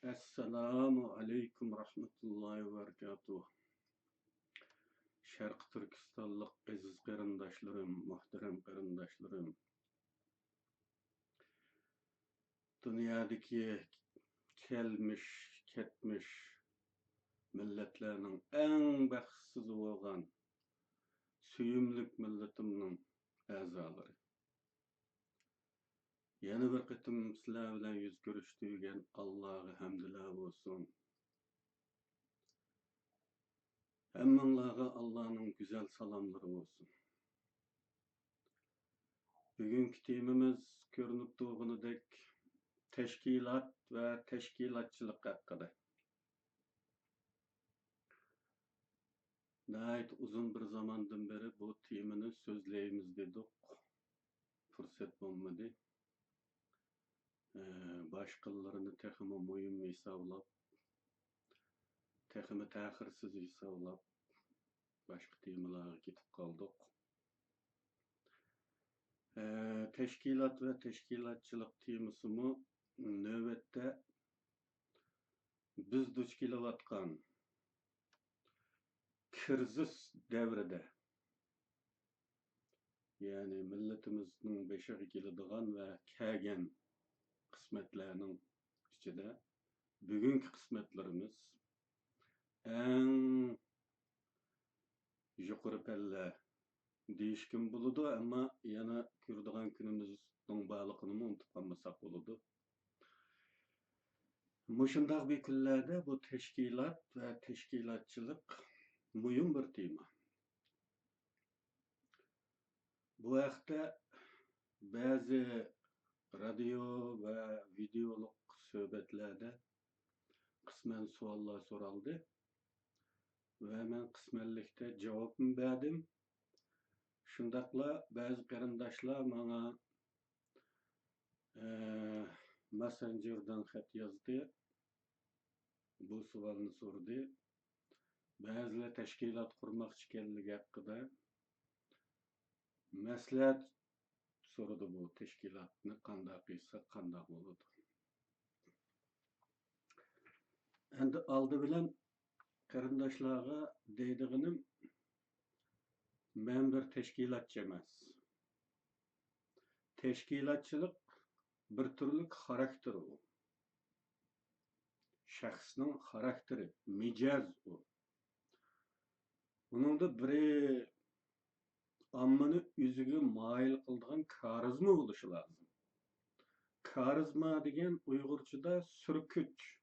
Assalamu alaikum rahmatullahi ve berekatuh. Şarkı Türkistanlık aziz qarindaşlarım, muhterem qarindaşlarım. Dünyadaki kelmiş, ketmiş milletlerinin en baxtsız bolgan süýümlik milletimnin azalary. Yana bir qitim sizler bilen yüz görüşdügen Allah'a hamdülillah bolsun. Hemmeňlarga Allah'ın güzel salamları olsun. Bugünkü temamiz görünüp durgunudek teşkilat ve teşkilatçılık hakkında. Nəhayət uzun bir zamandan beri bu temini sözleyimiz dedik. Fırsat bolmadı. Başkalarını teximi muhim hesablap, teximi tahirsiz hesablap başka temalara gitip kaldık. Teşkilat ve teşkilatçılık temasını növbette biz duç kelavatkan krizis devrede, yani milletimizin beşiği keladigan ve kelgen kısmetlerinin içinde bugünkü kısmetlerimiz en yukarı pelle değişkin buludu, ama yana kördigan günümüzün bağlılığını unutup kalmasak buludu. Muşundaq bir günlerde bu teşkilat ve teşkilatçılık mühim bir tema. Bu vaqtda bazı radyo ve videoluk söhbetlerde kısmen suallar soraldı ve men kısmenlikte cevabımı verdim. Şundakla bazı qarindaşlar bana Messenger'dan xat yazdı. Bu sualını sordu. Bazılar teşkilat kurmak ekanligi hakkında maslahat sordu, bu teşkilatni qanday qilsa qanday bo'ladi. Endi aldı bilen qarindaşlarga deydiginim, men bir teşkilatçı emas. Teşkilatçılık bir türlük karakteri o. Şahsının karakteri, micaz o. Onunda biri ammani üzüge mail kıldıgan karizma oluşu lazım. Karizma degen Uygurçada sürküç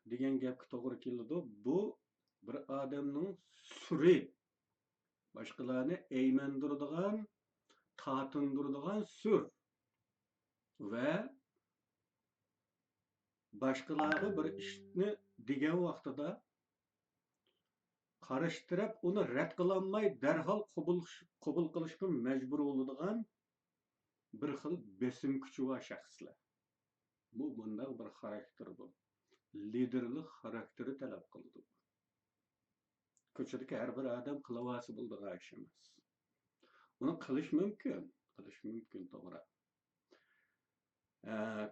degen gapga to'g'ri keladi. Bu bir adamning suri, başkalarını eğmendirdigan, tatındırdigan sür ve başkaları bir işni degen vaqtida qarıştırıp onu rad qılanmay derhal qabul qilishga majbur bo'ladigan bir xil besim kuchi va shaxslar. Bu bunday bir xarakter bu. Liderlik xarakteri talab qiladi. Ko'chadagi har bir adam qilavasi bo'ladigan ish emas. Uni qilish mumkin, to'g'ri.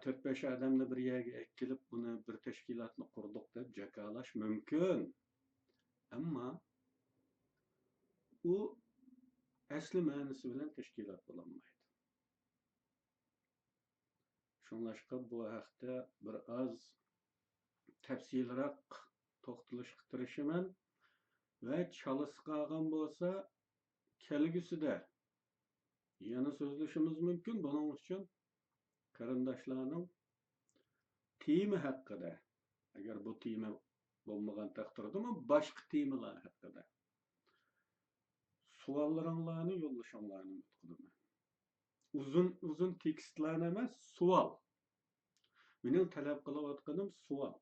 4-5 adamni bir yerga kelib buni bir tashkilotni qurdik deb jakalash mumkin. Ama u asli ma'nosi bilan tashkilot bo'lolmaydi. Şunlaşqa bu haqda bir az tafsilroq to'xtalishga tirishaman ve chalisi qolgan bo'lsa kelgusida yana so'zlashimiz mumkin. Buning uchun qarindoshlarning tema haqida, agar bu tema bo'lmagan taqdirda boshqa temalar haqida savollaringlarni yo'llashinglarni umid qilaman. Uzun tekstlar emas, savol. Mening talab qilayotganim savol.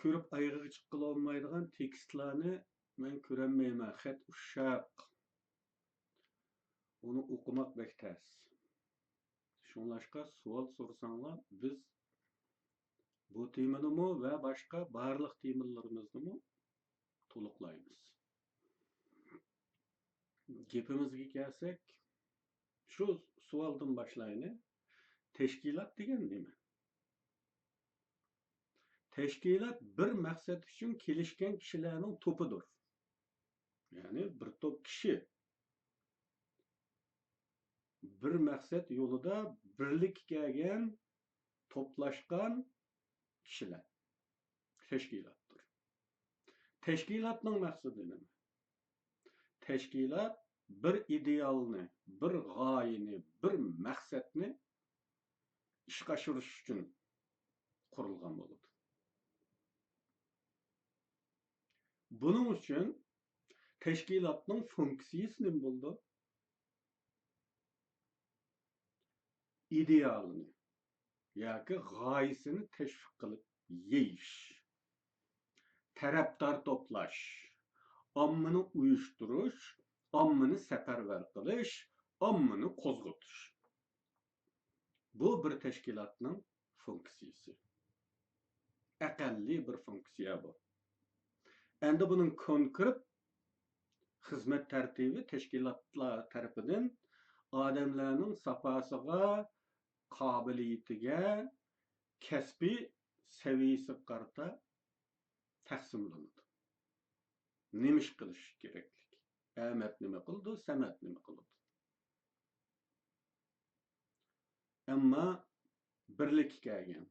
Ko'rib ayg'iga chiqib olmaydigan tekstlarni men ko'rolmayman. Xat ushaq. Onu o'qimoq bek tez. Shunlashqa savol so'rasanglar, biz bu temanimi va boshqa barliq temalarimizni to'liqlaymiz. Gapimizga kelsak, shu savoldan boshlayni. Teşkilat degan nima? Teşkilat bir maqsad uchun kelishgan kishilarning to'pidir. Ya'ni bir to'p kishi bir maqsad yo'lida birlik kelgan, to'plashgan kishilar teşkilatdır. Teşkilatning maqsadi nima? Teşkilat bir idealni, bir g'oyani, bir maqsadni ishga oshirish uchun qurilgan bo'ladi. Buning uchun teşkilatning funksiyasi nima bo'ldi? İdealini yoki g'oyasini tashviq qilib yeyish, tarafdor to'plash, ommani uyushtirish, ommani safarbar qilish, ommani qo'zg'atish. Bu bir teşkilatning funksiyasi. Aqalli bir funksiya bu. Endi buning konkret xizmat tartibi teşkilatlar tarafidan odamlarning safosiga, qobiliyatiga, kasbiy saviyasiga qarata taqsimlanadi. Nima ish qilish keraklik? Ahmad nima qildi, Samad nima qildi? Ammo birlikka kelgan,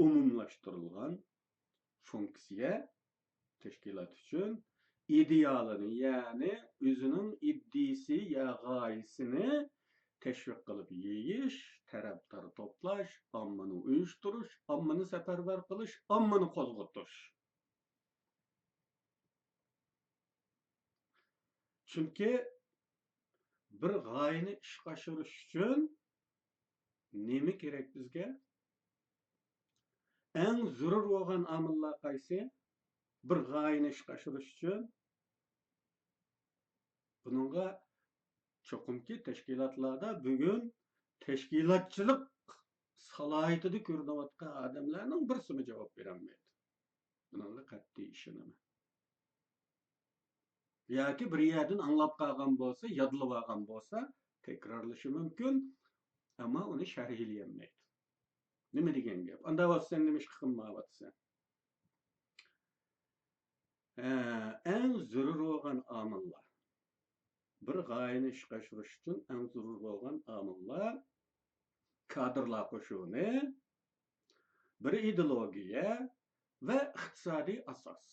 umumlashtirilgan funksiya teşkilat uchun idealini, ya'ni o'zining iddisi ya g'oyasini tashviq qilib yeyish, tarafdor to'plash, ommani uyushtirish, ommani safarbar qilish, ommani qo'zg'atish. Chunki bir g'oyani ishga oshirish uchun nima kerak bizga? Eng zarur bo'lgan omillar qaysi? Bir g'oyani ishga oshirish uchun buningga cho'qimki tashkilotlarda bugun tashkilotchilik salohiyatida ko'rinayotgan odamlarning birsimi javob berolmaydi. Buningga qat'iy ishonaman. Yoki bir yerdan anglab qolgan bo'lsa, yodlab olgan bo'lsa, takrorlashi mumkin, ammo uni sharhlayolmaydi. Nima degan gap? Unda bo'lsa nima ish qilmayapsan? Eng zarur bo'lgan omillar. Bir g'oyani ishga oshirish uchun eng zarur bo'lgan omillar kadrlar qo'shuvini, bir ideologiya va iqtisodiy asos.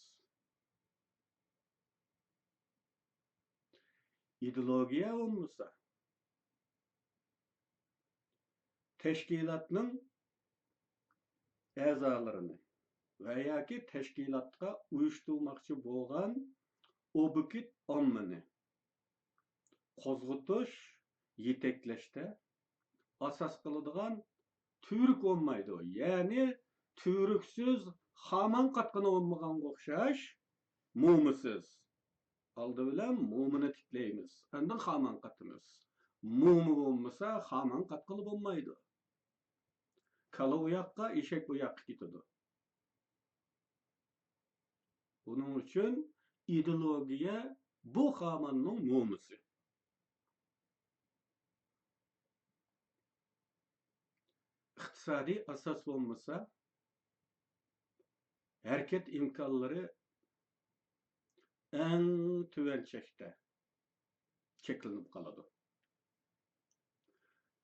İdeologiya olmasa teşkilatning a'zolarini va yoki teşkilatga uyushtirmoqchi bo'lgan obikit ommani qo'zg'atish, yetaklashda asos qiladigan turk olmaydi. Ya'ni turksiz hamon qatqini olmaganga o'xshash mo'misiz. Aldı bilan mo'mini tiklaymiz. Endi hamon qatimiz. Mo'mi bo'lmasa hamon qatqili bo'lmaydi. Kala u yoqqa, eshak bu yoqqa ketadi. Buning uchun ideologiya bu hamonning mo'misi. İqtisodiy asos bo'lmasa harakat imkonlari eng tuvan chekda cheklanib qoladi.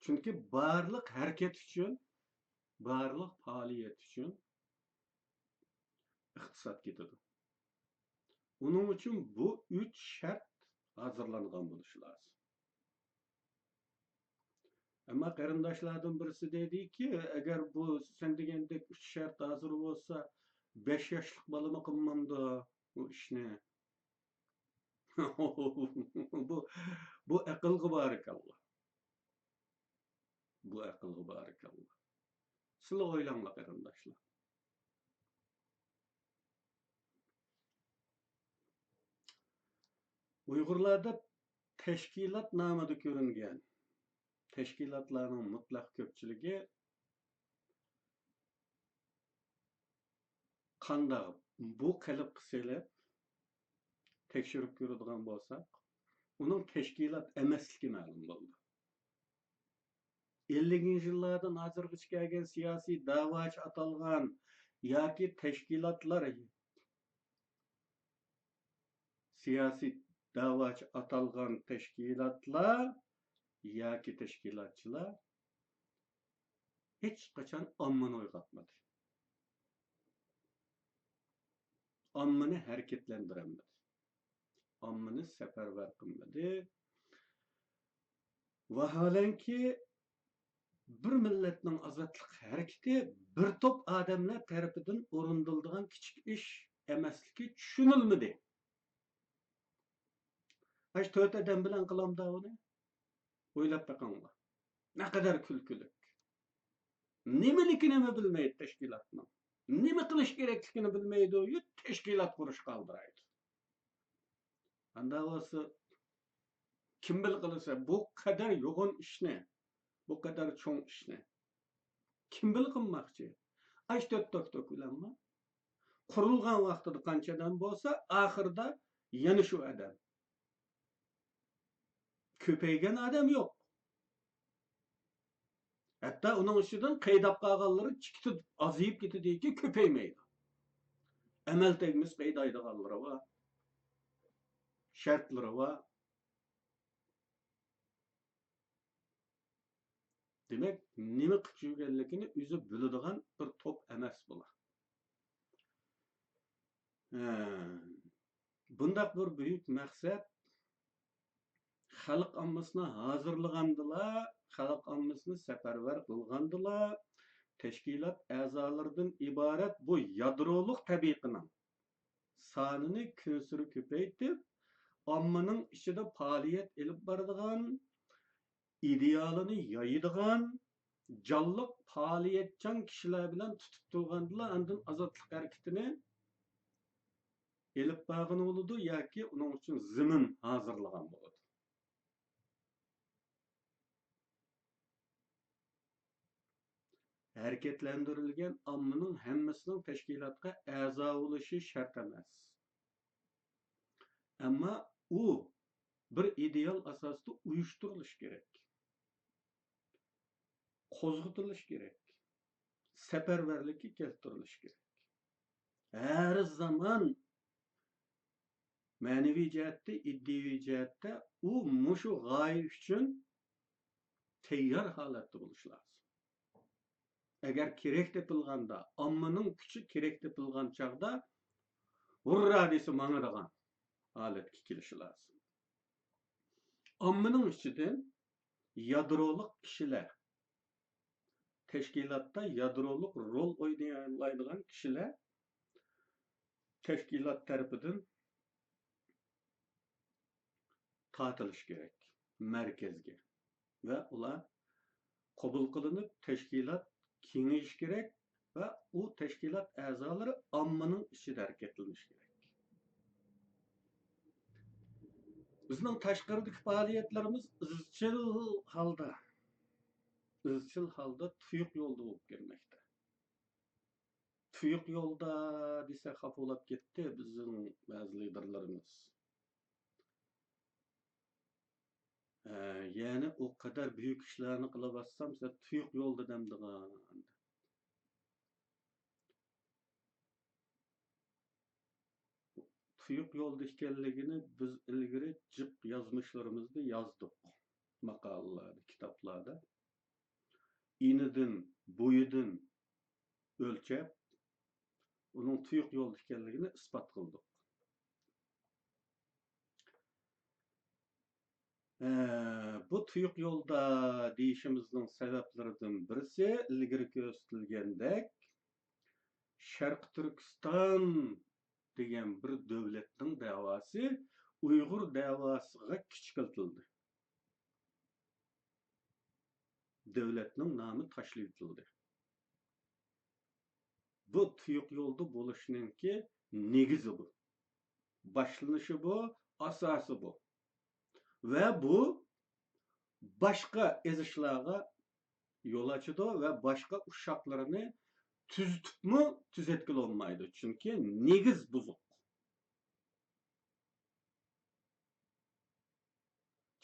Chunki barliq harakat uchun, barliq faoliyat uchun iqtisod ketadi. Uning uchun bu 3 shart hozirlangan bo'lishi lozim. Ammo qarindoshlardan birisi dediki, agar bu sen degandek 3 shart hozir bo'lsa, 5 yoshlik bolami qilmamdi bu ishni. bu aqlga barakalloh. Bu aqlga barakalloh. Sizlar o'ylanglar qarindoshlar. Uyg'urlarda tashkilot nomida ko'ringan teşkilatlarning mutlaq ko'pchiligi qanday bu qilib qilsalar tekshirib ko'radigan bo'lsak, uning tashkilot emasligi ma'lum bo'ldi. 50 yıllardan hazırgıç kelgen siyasi davaç atalgan yoki teşkilatlar siyasi davaç atalgan teşkilatlar yoki teşkilatçılar hiç kaçan ammını oygotmadı. Ammını hareketlendiremedi. Ammını seferber kılmadı. Vahalenki bir milletning azatlık hareketi bir top adamlar tarafından orundulduğun küçük iş emasligi tushunilmadi. Haş 4 adam bilan qilam da onu. O'ylab baqinglar. Ne kadar külkülük. Nimaligini bilmaydi teşkilatning. Nima qilish kerakligini bilmaydi u teşkilat qurish qoldiraydi. Anda bo'lsa kim bil qilsa bu kadar yo'g'on ishni, bu kadar cho'ng ishni kim bil qilmoqchi? 4 to'kilanma. Qurilgan vaqtida qanchadan bo'lsa, oxirida yana shu adam. Ko'paygan adam yo'q. Hatta onun ichidan qaydab qolganlari chikitib aziyib ketadiki, ko'paymaydi. Amal tegmis qaydaydiganlari va shartlari va demak, nima qilib yurganligini o'zi biladigan bir top emas bular. Bundaq bir büyük maqsad xalq ammasini hazırlagandila, xalq ammasini safarbar qilgandila, teşkilat a'zolaridan iborat bu yadroluq tabiqining sonini kunsiri ko'paytib, ommaning ichida faoliyat elib boradigan, idealini yoyadigan, jonliq faoliyatchan kishilar bilan tutib turgandila, andin azodlik harakatini elib borgan bo'ladi yoki uning uchun zimin hozirlagan bo'ladi. Hareketlendirilgen ammanın hemmesinin teşkilatka a'zo bo'lishi shart emas. Ama u bir ideal asosida uyushtirilishi kerak. Qo'zg'atilishi kerak. Safarbarlikka keltirilishi kerak. Her zaman ma'naviy jihatda, iddiaviy jihatda u mushu g'oya uchun tayyor holatda bo'lishi lozim. Eğer kerek tepilganda, ammanın küçü kerek tepilgan çağda hurra desi manadagan haletki kelişi lazım. Ammanın içinden yadroluk kişiler, teşkilatta yadroluk rol oynayan kişiler teşkilat tarafından tatılış gerek merkezge ve ular kabul kılınıp teşkilat kengeyiş gerek ve o teşkilat a'zolari ammanın içinde hareketleniş gerek. Bizning tashqaridagi faoliyatlarimiz izchil holda tuyuq yo'lda bo'lib kelmoqda. Tuyuq yo'lda desa xafa bo'lib ketdi bizning ba'zi liderlarimiz. Yani o kadar büyük işlerini kılabassam size tuyuq yo'lda demdigan. Tuyuq yo'lda ekanligini biz ilgari jiq yozmishlarımızda yozdik. Maqolalarda, kitoblarda. İnidan, bo'yidan o'lchab, uning tuyuq yo'lda ekanligini isbot qildik. Bu tuyuq yo'lda deyishimizning sabablaridan birisi ilgari ko'rsatilgandek Sharq Turkiston degan bir davlatning da'vosi Uyg'ur da'vosiga kichikildi. Davlatning nomi tashlab etildi. Bu tuyuq yo'lda bo'lishiningki negizi bu. Boshlanishi bu, asosi bu. Ve bu başka ezişlarga yol açıdı ve başka uşaklarını tüzütüp mü tüzetkili olmaydı. Çünkü negiz buzuk.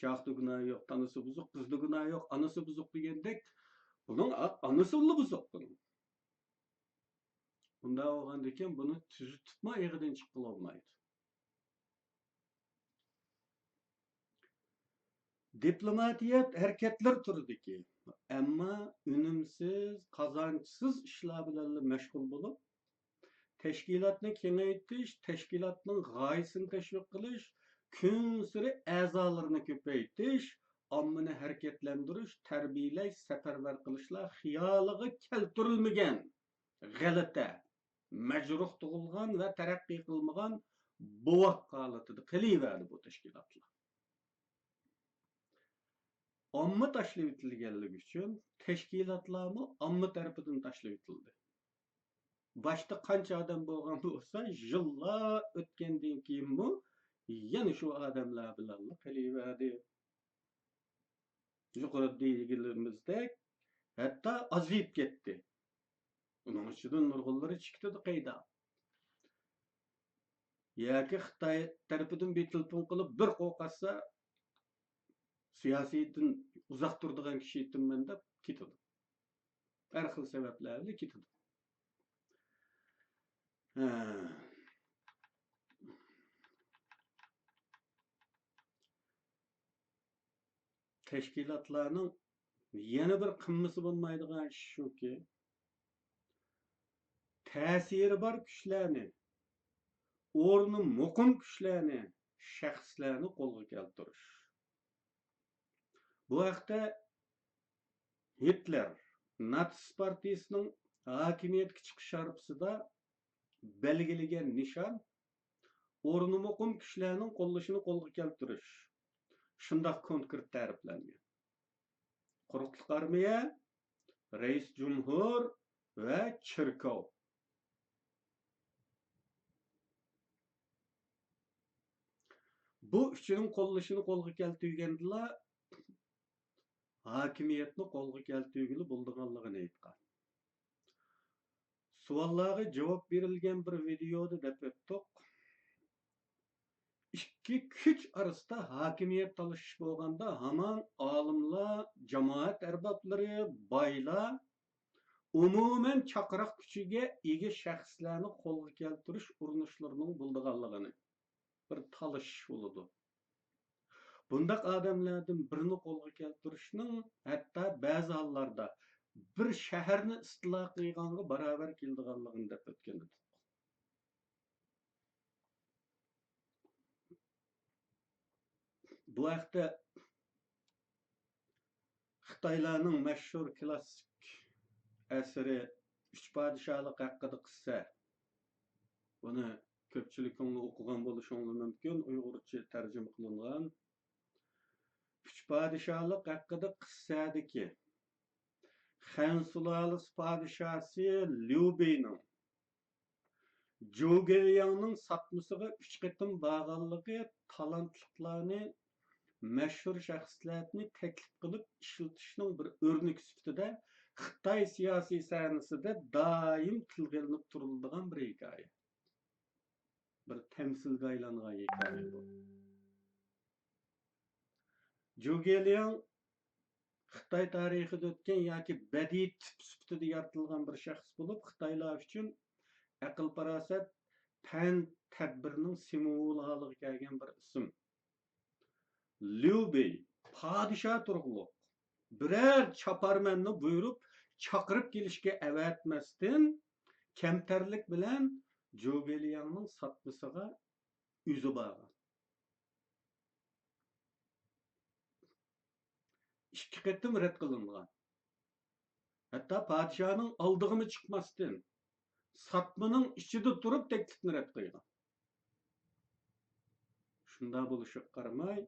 Çağda günahı yok, tanısı buzuk, kızda günahı yok, anısı buzuk degендek, bunun anısı buzuk bunun. Bunda olgandayken bunu tüzüp tutma eğiden çıkıp olmaydı. Diplomatiyat hareketler türüdeki, amma ünümsiz, kazançsız işler bilen meşgul bolup, teşkilatni kengaytish, teşkilatning g'oyasini tashviq qilish, kun sari a'zolarini ko'paytirish, ommani harakatlantirish, tarbiyalash, safarbar qilishlar xiyoliga keltirilmagan g'alati, majruh tug'ilgan va taraqqiy qilmagan bovoq holatida qilaverdi bu tashkilotlar. Omma tashlab etilganligi uchun tashkilotlarni omma tarafidan tashlab etildi. Başta qancha odam bo'lgan bo'lsa, yillar o'tgandan keyinmi yana shu odamlar bilan qilaverdi. Yuqorida deganimizdek, hatto aziyib ketdi. Uning ichidan nurg'unlari chiqdi qayda. Yoki Xitoy tarafidan bir telefon qilib bir qo'qasa siyosiydan uzoq turadigan kishi aytman deb ketadi. Har xil sabablar bilan ketadi. Teşkilatlarning yana bir qilmisi bo'lmaydigan ish shuki, ta'siri bor kuchlarni, o'rni muqim kuchlarni, shaxslarni qo'lga keltirish. Bu haqda Hitler Natsist partiyasining hokimiyatga chiqish arifasida belgilagan nishon o'rni muqim kuchlarning qo'llashini qo'lga keltirish. Shundoq konkret ta'riflangan. Quruqlik armiya, rais jumhur va cherkov. Bu üçünün qo'llashini qo'lga keltirganlar hokimiyatni qo'lga keltirgili bo'lganligini aytgan. Savollarga javob berilgan bir videoda deb o'tdik. Ikki kuch orasida hokimiyat talashish bo'lganda hamon olimlar, jamoat arboblari, boylar umuman chaqiriq kuchiga ega shaxslarni qo'lga keltirish urinishlarining bo'lganligini bir talashish bo'ladi. Bundaq odamlardan birini qo'lga keltirishning hatto ba'zi hollarda bir shaharni istilo qilganga barobar keladiganligini deb o'tgan edik. Bu haqda Xitoylarning mashhur klassik asari Uch podshohlik haqida qissa. Buni ko'pchilik o'qigan bo'lishi mumkin, Uyg'urcha tarjima qilingan. Uch podshohlik haqida qissadagi Han sulolasi podshosi Liu Beining Zhou Liangning satmasiga 3 qatim borganligi talantlilarni, mashhur shaxslarni taklif qilib ishlatishning bir o'rnak sifatida Xitoy siyosiy sahnasida doim tilga ilinib turiladigan bir hikoya. Bir tamsilga aylangan hikoya bu. Zhou Liang Xitoy tarixida o'tgan yoki badiiy tip sifatida yaratilgan bir shaxs bo'lib, Xitoylar uchun aql farosat, fan tadbirning simvoli holiga kelgan bir ism. Liu Bei podshoh turg'uliq biror chaparmanni buyurib chaqirib kelishga avatmasdan kamtarlik bilan Zhou Liangning satmasiga o'zi borgan. 2 qatim rad qilingan. Hatto podshohning oldig'imi chiqmasdan satmaning ichida turib taklifni rad qilgan. Shunda bo'lishiga qaramay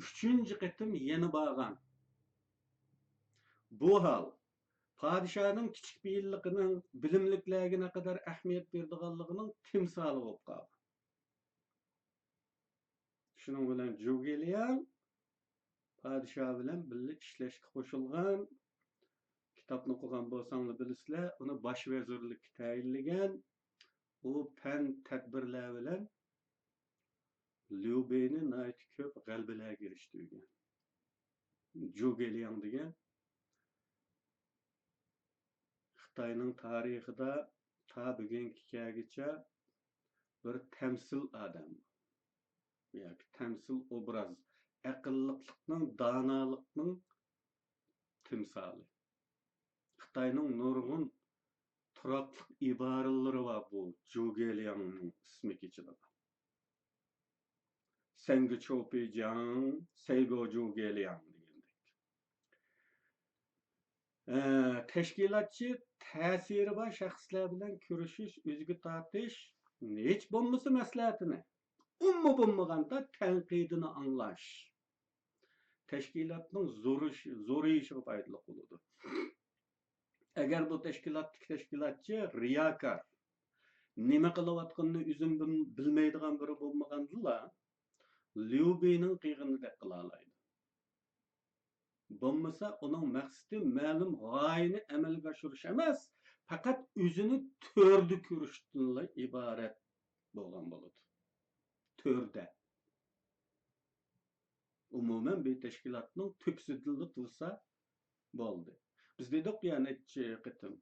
3-chi qatim yana borgan. Bu hol podshohning kichik beyilligining, bilimliklarga naqadar ahamiyat berdiganligining timsoli bo'lib qoldi. Shuning bilan Zhou Liang podshoh bilan birga ishlashga qo'shilgan. Kitobni o'qigan bo'lsanglar bilasizlar, uni bosh vazirlikka tayinlagan. U fan tadbirlar bilan Liu Bei'ni nayt köp galbelerge eriştirgen. Zhou Geliang degan Xitayning tarixida ta bugungi kungacha bir temsil adam. Yani temsil obraz. Aqlliqning, donolikning timsoli. Xitayning nurg'un turaqliq iboralari var bu Zhou Geliangning ismi keçiladi. Sengi Choupejiang, Seygo Zhou Geliang degandek. Teşkilatçı ta'siri bor shaxslar bilan ko'rishish, o'ziga tortish, hech bo'lmasa maslahatini, bo'lmaganda tanqidini anglash. Teşkilatning zo'rayishiga foydali bo'ladi. Agar bu teşkilatçı riyakor, nima qilayotganini o'zim bilmaydigan biri bo'lmaganda, Liu Bei'ning qiyig'inidek qila oladi. Bo'lmasa uning maqsadi ma'lum g'oyani amalga oshirish emas, faqat o'zini to'rda ko'rishdan iborat bo'lgan bo'ladi. To'rda. Umuman bir teşkilatning tüpsüdülü tursa bo'ldi. Biz dedik yani qitim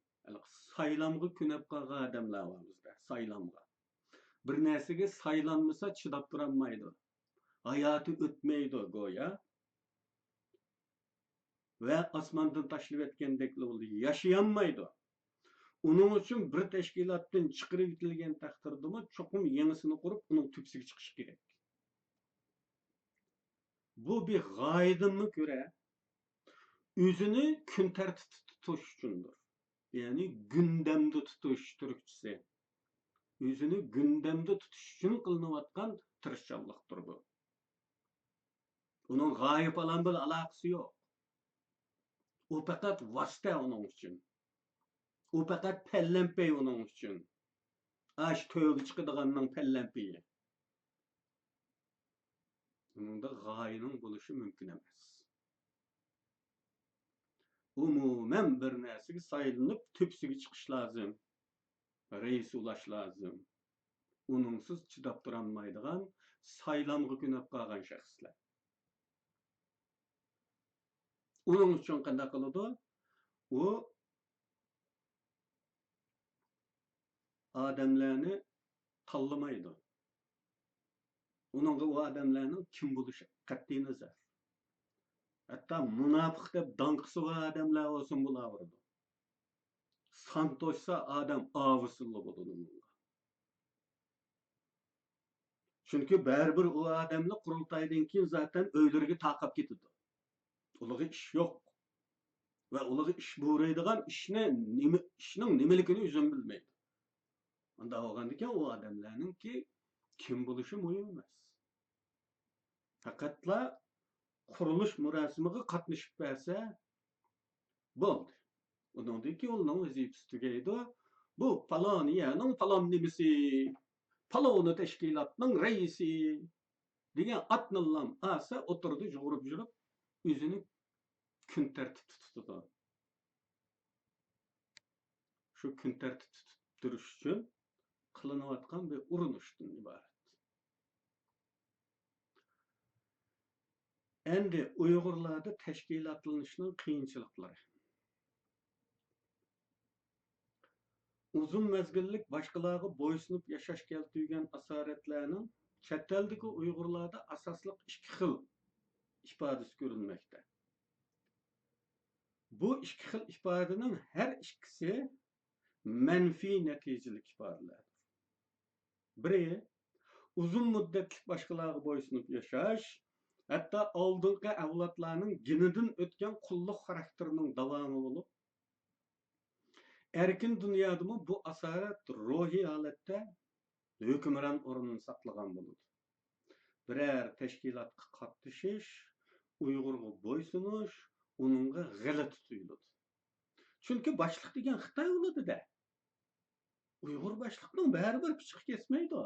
saylamga kunab qolgan odamlar bor bizda, saylamga. Bir narsaga saylanmasa chidab turolmaydi. Hayoti o'tmaydi go'yo. Ve osmondan tashlab etgandek bo'ldi, yashayolmaydi. Uning uchun bir tashkilotdan chiqarib etilgan taqdirda cho'qim yangisini qurib, uning tüpsiga chiqish kerak. Bu bir g'oyadan ko'ra o'zini kun tartibida tutish uchundir. Ya'ni gündemde tutuş Türkçesi. O'zini gündemde tutish uchun qilinayotgan tirishchanlikdir bu. Uning g'oya bilan bir aloqasi yo'q. O faqat vosita uning uchun. O faqat pellempe uning uchun. Ash to'g'ri chiqadiganning pellempeyi. Uningda g'oyaning bo'lishi mumkin emas. Umuman bir narsaga saylanib tüpsiga chiqish lozim. Reis ulash lozim. Uningsiz chidab turolmaydigan saylamga kunab qolgan shaxslar. Uning uchun qanday qiladi? U odamlarni tanlamaydi. Uningga u odamlarning kim bo'lishi qat'iy nazar. Hatta munofiq deb danqisi bor odamlar olsin bo'laveradi. Santoshsa odam avsilli bo'ladi. Chunki baribir u odamni qurultaydan keyin zaten o'ylariga taqab ketadi. Ularga ish yo'q. Va ularga ish bo'raydigan ishning nimaligini o'zim bilmaydi. Unda bo'lgandan u odamlarningki kim bo'lishi muhim emas. Faqatla qurilish murosimiga qatnashib bersa bo'ldi. Undan keyin uning vazifasi tugaydi. Bu faloniyaning falon nimasi, faloni tashkilotning raisi degan atnillam asa o'tirdi, yugurib yurib o'zini kun tartibda tutadi. Shu kun tartibda turish uchun qilinayotgan bir urinishdan iborat. Endi Uyg'urlarda tashkilotlanishning qiyinchiliklari. Uzun mezgillik boshqalarga bo'ysunib yashash keltirgan asoratlarning chet eldagi Uyg'urlarda asosliq ikki xil ifodasi ko'rinmoqda. Bu ikki xil ifodaning har ikkisi manfiy natijalik ifodalardir. Biri uzun muddatli boshqalarga bo'ysunib yashash, hatto oldingi avlodlarning genidan o'tgan qulluq xarakterining davomi bo'lib, erkin dunyoda bu asorat ruhiy holatda hukmron o'rnini saqlagan bo'ladi. Biror tashkilotga qatnashish, Uyg'urga bo'ysunish uningga g'alati tuyuladi. Chunki boshliq degan Xitoy bo'ladi-da. Uyg'ur boshliqning baribir pichiq kesmaydi.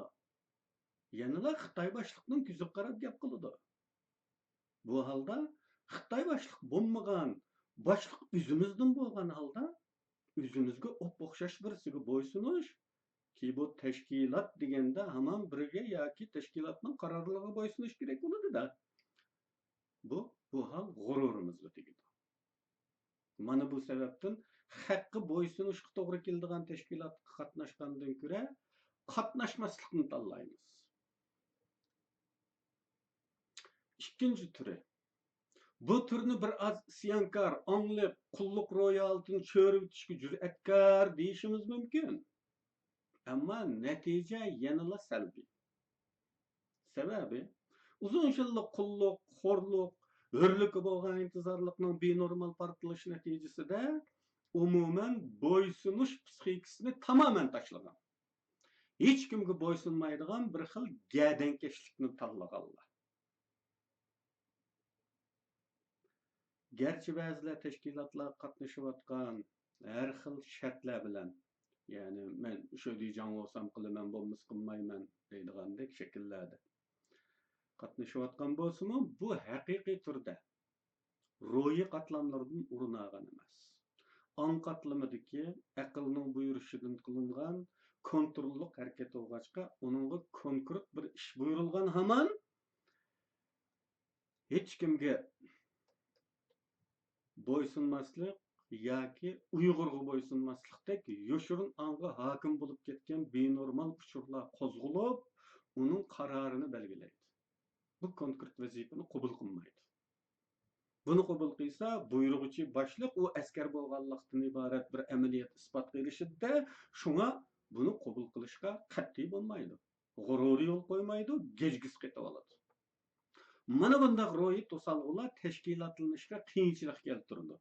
Yanada Xitoy boshliqning ko'ziga qarab gap qiladi. Bu holda Xitoy boshliq bo'lmagan, boshliq o'zimizdan bo'lgan holda o'zimizga o'xshash birisiga bo'ysunish ki bu teşkilat degende hamam birge yoki teşkilatning qarorlariga bo'ysunish kerak bo'ladi-da. Bu hal g'ururimizga tegadi. Mana bu sababdan haqqi bo'ysunishga to'g'ri keladigan tashkilotga qatnashgandan ko'ra qatnashmaslikni tanlaymiz. İkinci türü. Bu türünü bir az isyankar, anglab, qulluq ro'yaltini cho'rib o'tishga jur'atkor deyishimiz mumkin. Ammo natija yanada salbiy. Sababi uzun yillik qulluq, xo'rluq, hurlikka bo'lgan intizorlikning benormal portlash natijasida umuman bo'ysunish psixikasini tamoman tashlagan. Hech kimga bo'ysunmaydigan bir xil gadankashlikni tanlaganlar. Gerçi ba'zilar tashkilotlar qatnashayotgan har xil shartlar bilan, ya'ni men o'sha deyjan bo'lsam qilaman, bo'lmas qilmayman deydigandek shakllarda qatnashayotgan bo'lsa-mu, bu haqiqiy turda ro'yi qatlamlardan urunagan emas. Ong qatlamidagi aqlning buyurishidan qilingan kontrollik harakat bo'lg'achqa, uningga konkret bir ish buyurilgan hamon hech kimga bo'ysunmaslik yoki Uyg'urga bo'ysunmaslikdek yoshirin ongga hokim bo'lib ketgan benormal uchurlar qo'zg'alib, uning qarorini belgilaydi. Bu konkret vazifani qabul qilmaydi. Buni qabul qilsa, buyrug'uchi boshliq u askar bo'lganlikdan iborat bir amaliyot isbot qilishida, shunga buni qabul qilishga qat'iy bo'lmaydi. G'ururi yo'l qo'ymaydi, gejgis qetib oladi. Mana bunday ro'yi to'salg'ular tashkilotlanishga qiyinchilik keltirdi.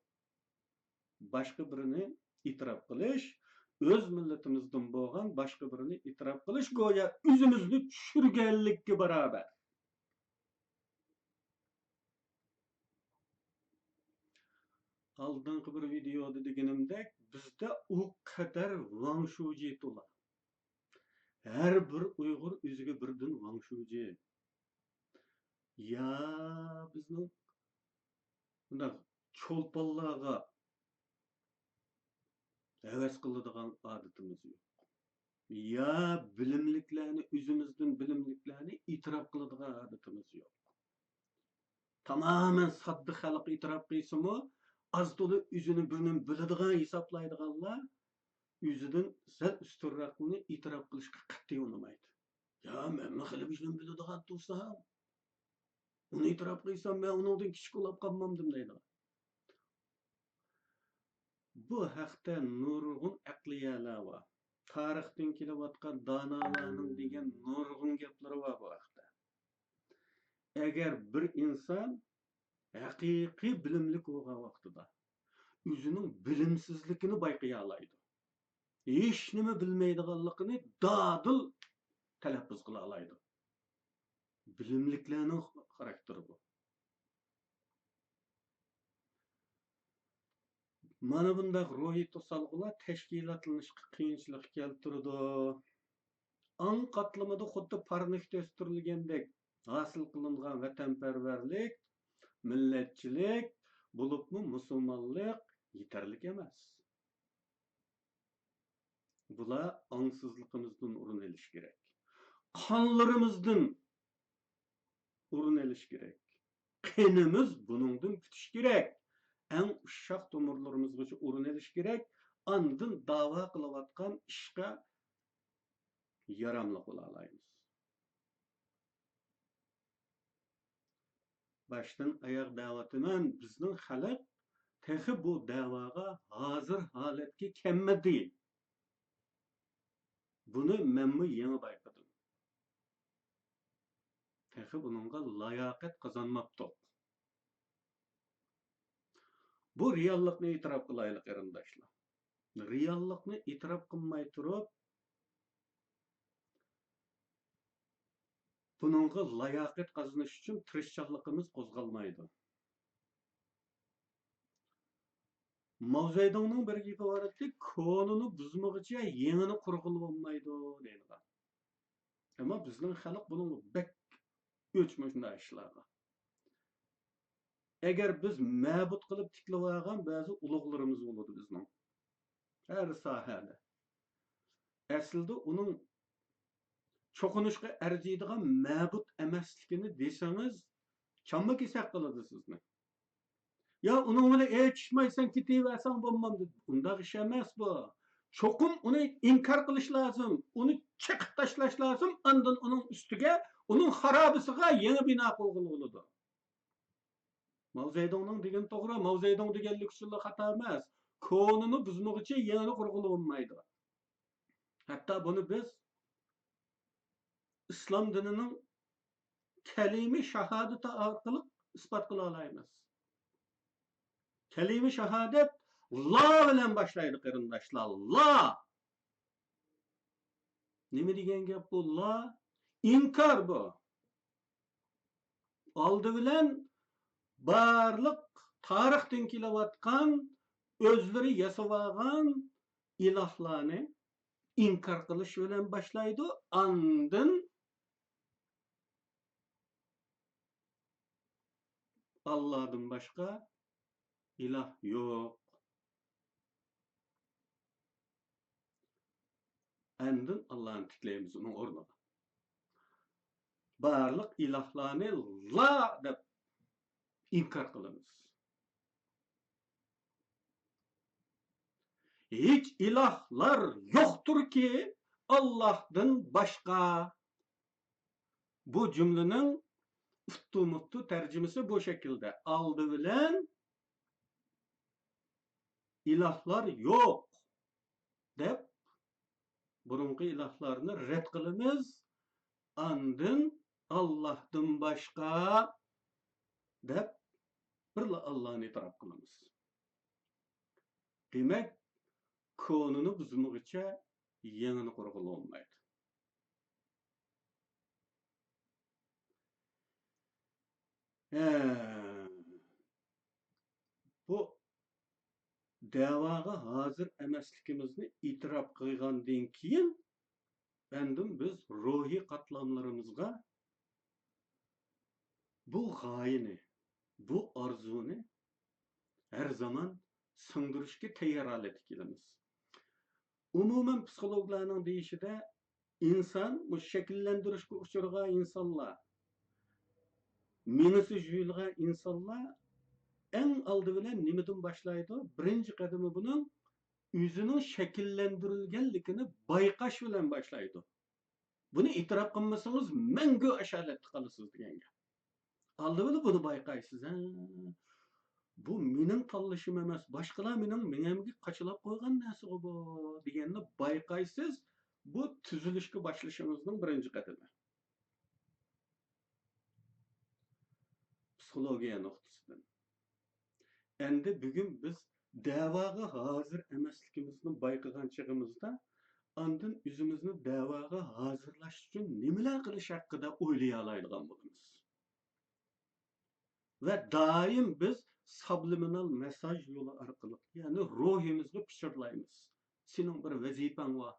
Boshqa birini e'tirof qilish, o'z millatimizdan bo'lgan boshqa birini e'tirof qilish go'yo o'zimizni tushirganlikka barobar. Oldingi bir videoda deganimdek, bizda u qadar vangshuji to'la. Har bir Uyg'ur o'ziga birdan vangshuji. Ya bizning bunday cho'lponlarga havas qiladigan odatimiz yo'q. Ya bilimliklarni o'zimizdan bilimliklarni e'tirof qiladigan odatimiz yo'q. Tamamen sodda xalq e'tirof qilsa-mu, az to'la o'zini birinin biladigan hisoblaydiganlar o'zidan sal ustunroqni e'tirof qilishga qat'iy unamaydi. Ya men qilib ishni biladigan tursam, uni e'tirof qilsam men undan kichik bo'lib qolmamdim deydi. Bu haqda nurg'un aqliyalar bor. Tarixdan kelayotgan donolarning degan nurg'un gaplari bor bu haqda. Agar bir inson haqiqiy bilimli bo'lgan vaqtida o'zining bilimsizligini bayqaya oladi. Hech nima bilmaydiganligini dadil talaffuz qila oladi. Bilimliklarning xarakteri bu. Mana bunday ro'yi to'salg'ular tashkilotlanishga qiyinchilik keltirdi. Ong qatlamida xuddi parnikda o'stirilgandek hosil qilingan vatanparvarlik, millatchilik, bo'libmi musulmonlik yetarli emas. Bular ongsizligimizdan o'rin olish kerak. Qonlarimizdan o'rin olish kerak. Qinimiz buningdan kutish kerak. Eng ushoq tomirlarimizgacha o'rin olish kerak. Andin da'vo qilayotgan ishga yaramli bo'la olamiz. Başdan oyoq da'vatiman bizning xalq texi bu da'voga hozir holatga kelmadi. Buni menmi yangi bayqadim. Texi buningga layoqat qozonmabdi. Bu reallikni e'tirof qilaylik qarindoshlar. Reallikni e'tirof qilmay turib, buningga layoqat qozonish uchun tirishchiligimiz qo'zg'almaydi. Mavzudning bir gapi bor edi, konini buzmoqcha yengini qurg'ilib olmaydi deydilar. Ammo bizning xalq buning bek o'chmashunday ishlarga. Agar biz ma'bud qilib tiklab olgan ba'zi ulug'larimiz bo'ladi bizning. Har sohada. Aslida uning cho'qinishga arziydigan ma'bud emasligini desangiz, kamma kesak qiladi sizni. Ya uning bilan aytishmaysan ketaversan bo'lmamdi. Undaq ish emas bu. Cho'qim uni inkor qilish lozim. Uni chiqib tashlash lozim. Ondan uning ustiga, uning xarobasiga yangi bino qo'yilgan bo'ladi. Mao Zedongning degan to'g'ri, Mao Zedong deganlik usulda xato emas. Konini buzmoqchi yangini qurg'ili bo'lmaydi. Hatto buni biz islom dinining kalimi shahodati orqali isbot qila olamiz. Kalimi shahodat la bilan boshlaydi qarindoshlar. La. Nima degan gap bu? La inkor bu. Oldi bilan barliq tarixdan kelayotgan o'zlari yasab olgan ilohlarni inkor qilish bilan boshlaydi. Andin Allohdan boshqa iloh yo'q. Andin Allah'ın tiklaymiz onun o'rniga. Barliq ilohlarni la deb inkor qilamiz. Hiç ilahlar yoktur ki Allah'dan başka. Bu cümlenin üstü tercümesi bu şekilde. Aldı bilen ilahlar yok deb burunqi ilahlarını red qilamiz. Andın Allah'dan başka deb birla Allah'ını itiraf qilamiz. Demek konunu buzmoqcha yangini qurg'ili olmaydi. Bu davaga hozir emasligimizni itiraf qilgandan keyin endi biz ruhiy qatlamlarimizga bu g'oyani, bu orzuni her zaman singdirishga tayyor holatda kelamiz. Umuman psixologlarning deyishida inson bu shakllantirishga uchragan insonlar, minisi juyilgan insonlar en aldı bilen nimadan başlaydı? Birinci qadami bunun o'zining shakllantirilganligini bayqash bilan başlaydı. Buni itiraf qilmasangiz mangu ashalatda qolasiz degan gap. Aldi bilan buni bayqaysiz. Bu mening tanlashim emas, boshqalar mening mengamga qachilab qo'ygan narsa bu deganni bayqaysiz. Bu tuzilishga boshlashimizning birinchi qadami. Psixologiya nuqtasidan. Endi bugun biz davaga hozir emasligimizni bayqagan chig'imizda andin o'zimizni davaga hozirlash uchun nimalar qilish haqida o'ylay oladigan bo'lamiz. Va doim biz subliminal mesaj yo'li orqali, ya'ni ruhimizga pichirlaymiz. Sening bir vazifang bor.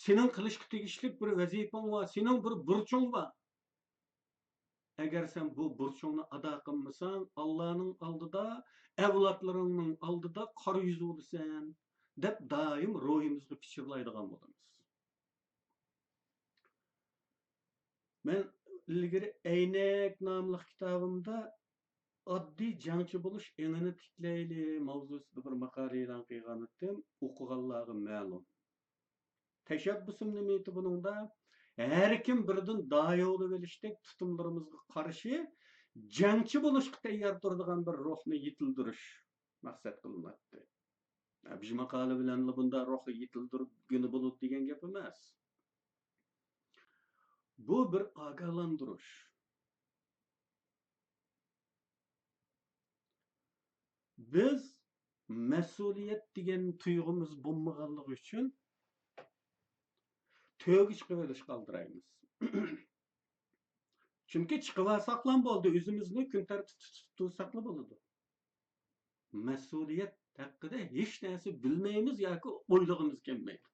Sening qilishga tegishli bir vazifang bor, sening bir burching bor. Agar sen bu burchingni ado qilmasang, Allohning oldida, avlodlaringning oldida qora yuz bo'lasan deb doim ruhimizga pichirlaydigan bo'lamiz. Men ilgari Aynak nomli kitobimda oddiy jangchi bo'lish engini tiklayli mavzusida bir maqola e'lon qilgan edim. O'qiganlarga ma'lum. Tashabbusim nima edi buningda? Her kim birden dahi olabiliştek tutumlarımızga qarshi jangchi bo'lishga tayyor turadigan bir ruhni yetildirish maqsad qilinadi. Biz maqola bilan bunda ruhni yetildirgani bo'ladi degan gap emas. Bu bir ogohlantirish. Biz mas'uliyat degan tuyg'umiz bo'lmaganligi uchun tögü çıkıveriş kaldırayımız. Çünkü çıkıversaklan bo'ldi, o'zimizni kun tartibda tutsakla bo'ladi. Mas'uliyat haqida hech narsa bilmaymiz yoki o'ylag'imiz kelmaydi.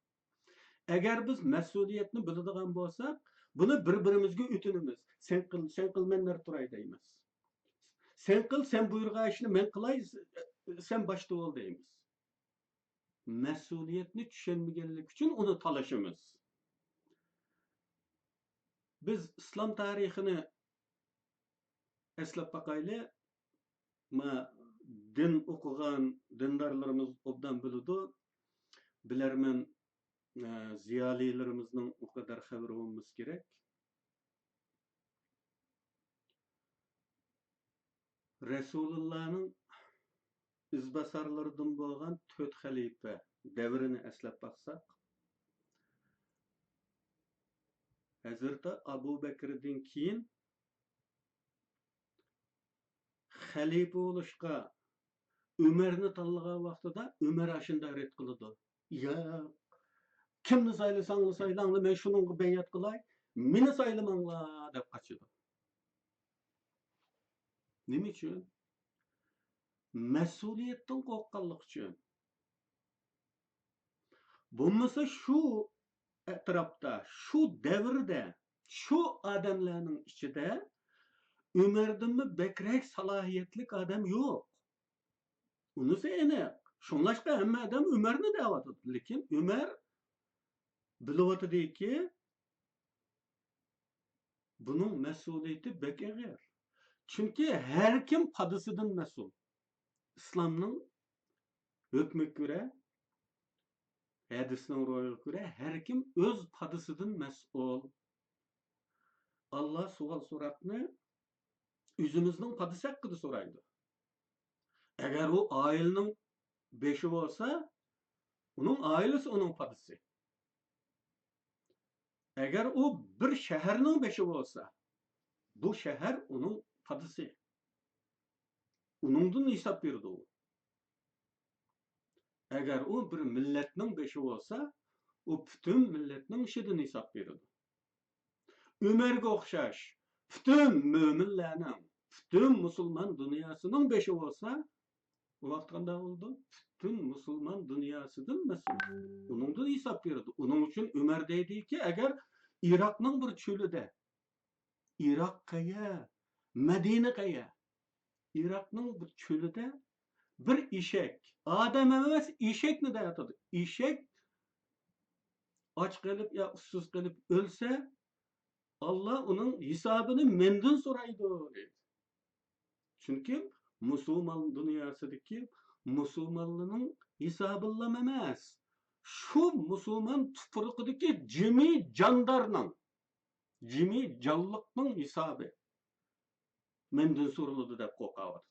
Agar biz mas'uliyatni biladigan bo'lsak, buni bir-birimizga o'tinimiz. Sen qil, men turay deymiz. Sen qil, sen buyurgan ishni men qilay, sen boshda bo'l deymiz. mas'uliyatni tushunmaganlik uchun uni talashimiz. Biz islom tarixini eslab baqayli. Ma din o'qigan dindarlarimiz obdan biladi. Bilermen ziyolilarimizning o kadar xabari olması gerek. Resulullah'ın izbasarlarından bo'lgan 4 xalifa davrini eslab baqsak, Hazreti Abu Bakr'dan keyin xalifa oluşqa Ömerni tanlagan vaqtida Ömer aşında ret qiladi. Ya, kimni saylasangiz saylanglar, men shuningga bayat qilay, meni saylamanglar deb qachidi. Nima uchun? Mas'uliyatdan qo'rqqanlik uchun. Bo'lmasa shu atrofda, shu davrda, shu odamlarning ichida Ömer'danmi bekrak salohiyatlik odam yo'q. Unisi aniq. Shunlashqa hamma odam Ömerni da'vat etdi, lekin Ömer bilyotdiki, buning mas'uliyati bek og'ir. Chunki har kim padisidan mas'ul. İslamning hukmiga ko'ra, hadisning ro'yiga ko'ra har kim o'z padisidan mas'ul. Allah savol so'raqni o'zimizning padisi haqida so'raydi. Agar u oilaning beshi bo'lsa, uning oilasi uning padisi. Agar u bir shaharning beshi bo'lsa, bu shahar uning padisi. Uningdan hisob berdi u. Agar u bir millatning beshi bo'lsa, u butun millatning ishidan hisob berdi. Ömerga o'xshash butun mo'minlarning, butun musulmon dunyosining beshi bo'lsa, u vaqt qanday bo'ldi? Butun musulmon dunyosidan mas'ul. Uningdan hisob berdi. Uning uchun Ömer deydiki, agar Iroqning bir cho'lida, Iroq qaya, Madina qaya, Iroqning bir cho'lida bir eshak, odam emas, eshakni da'vatadi. Eshak och qolib yo ussiz qolib o'lsa, Allah uning hisobini mendan so'raydi dedi. Chunki musulmon dunyosidagi musulmonlarning hisobilam emas. Shu musulmon tuproqidagi jimi jondarning, jimi jonliqning hisobi mendan so'raladi deb qo'rqyapti.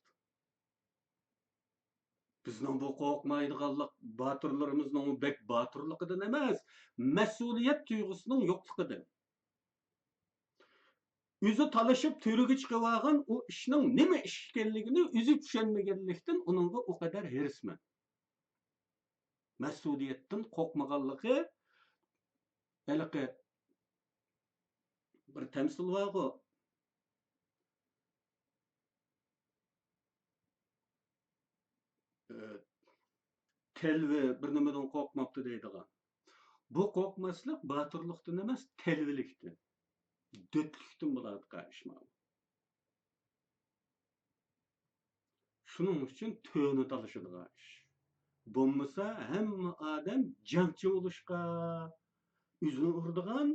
Bizning bu qo'rqmaydiganlik botirlarimizning bek botirligidan emas, mas'uliyat tuyg'usining yo'qligidan. O'zi talashib to'riga chiqib olgan u ishning nima ish ekanligini o'zi tushunmaganlikdan uningga o qadar hirisman. Mas'uliyatdan qo'rqmaganligi haliqi bir tamsil bor-ku. Telvi bir nimadan qo'rqmabdi deydigan. Bu qo'rqmaslik botirlikdan emas, telvilikdan. Dötlükten bo'ladi qarishma. Shuning uchun to'ni talashadigan ish. Bo'lmasa hamma odam jangchi bo'lishga o'zini urdigan,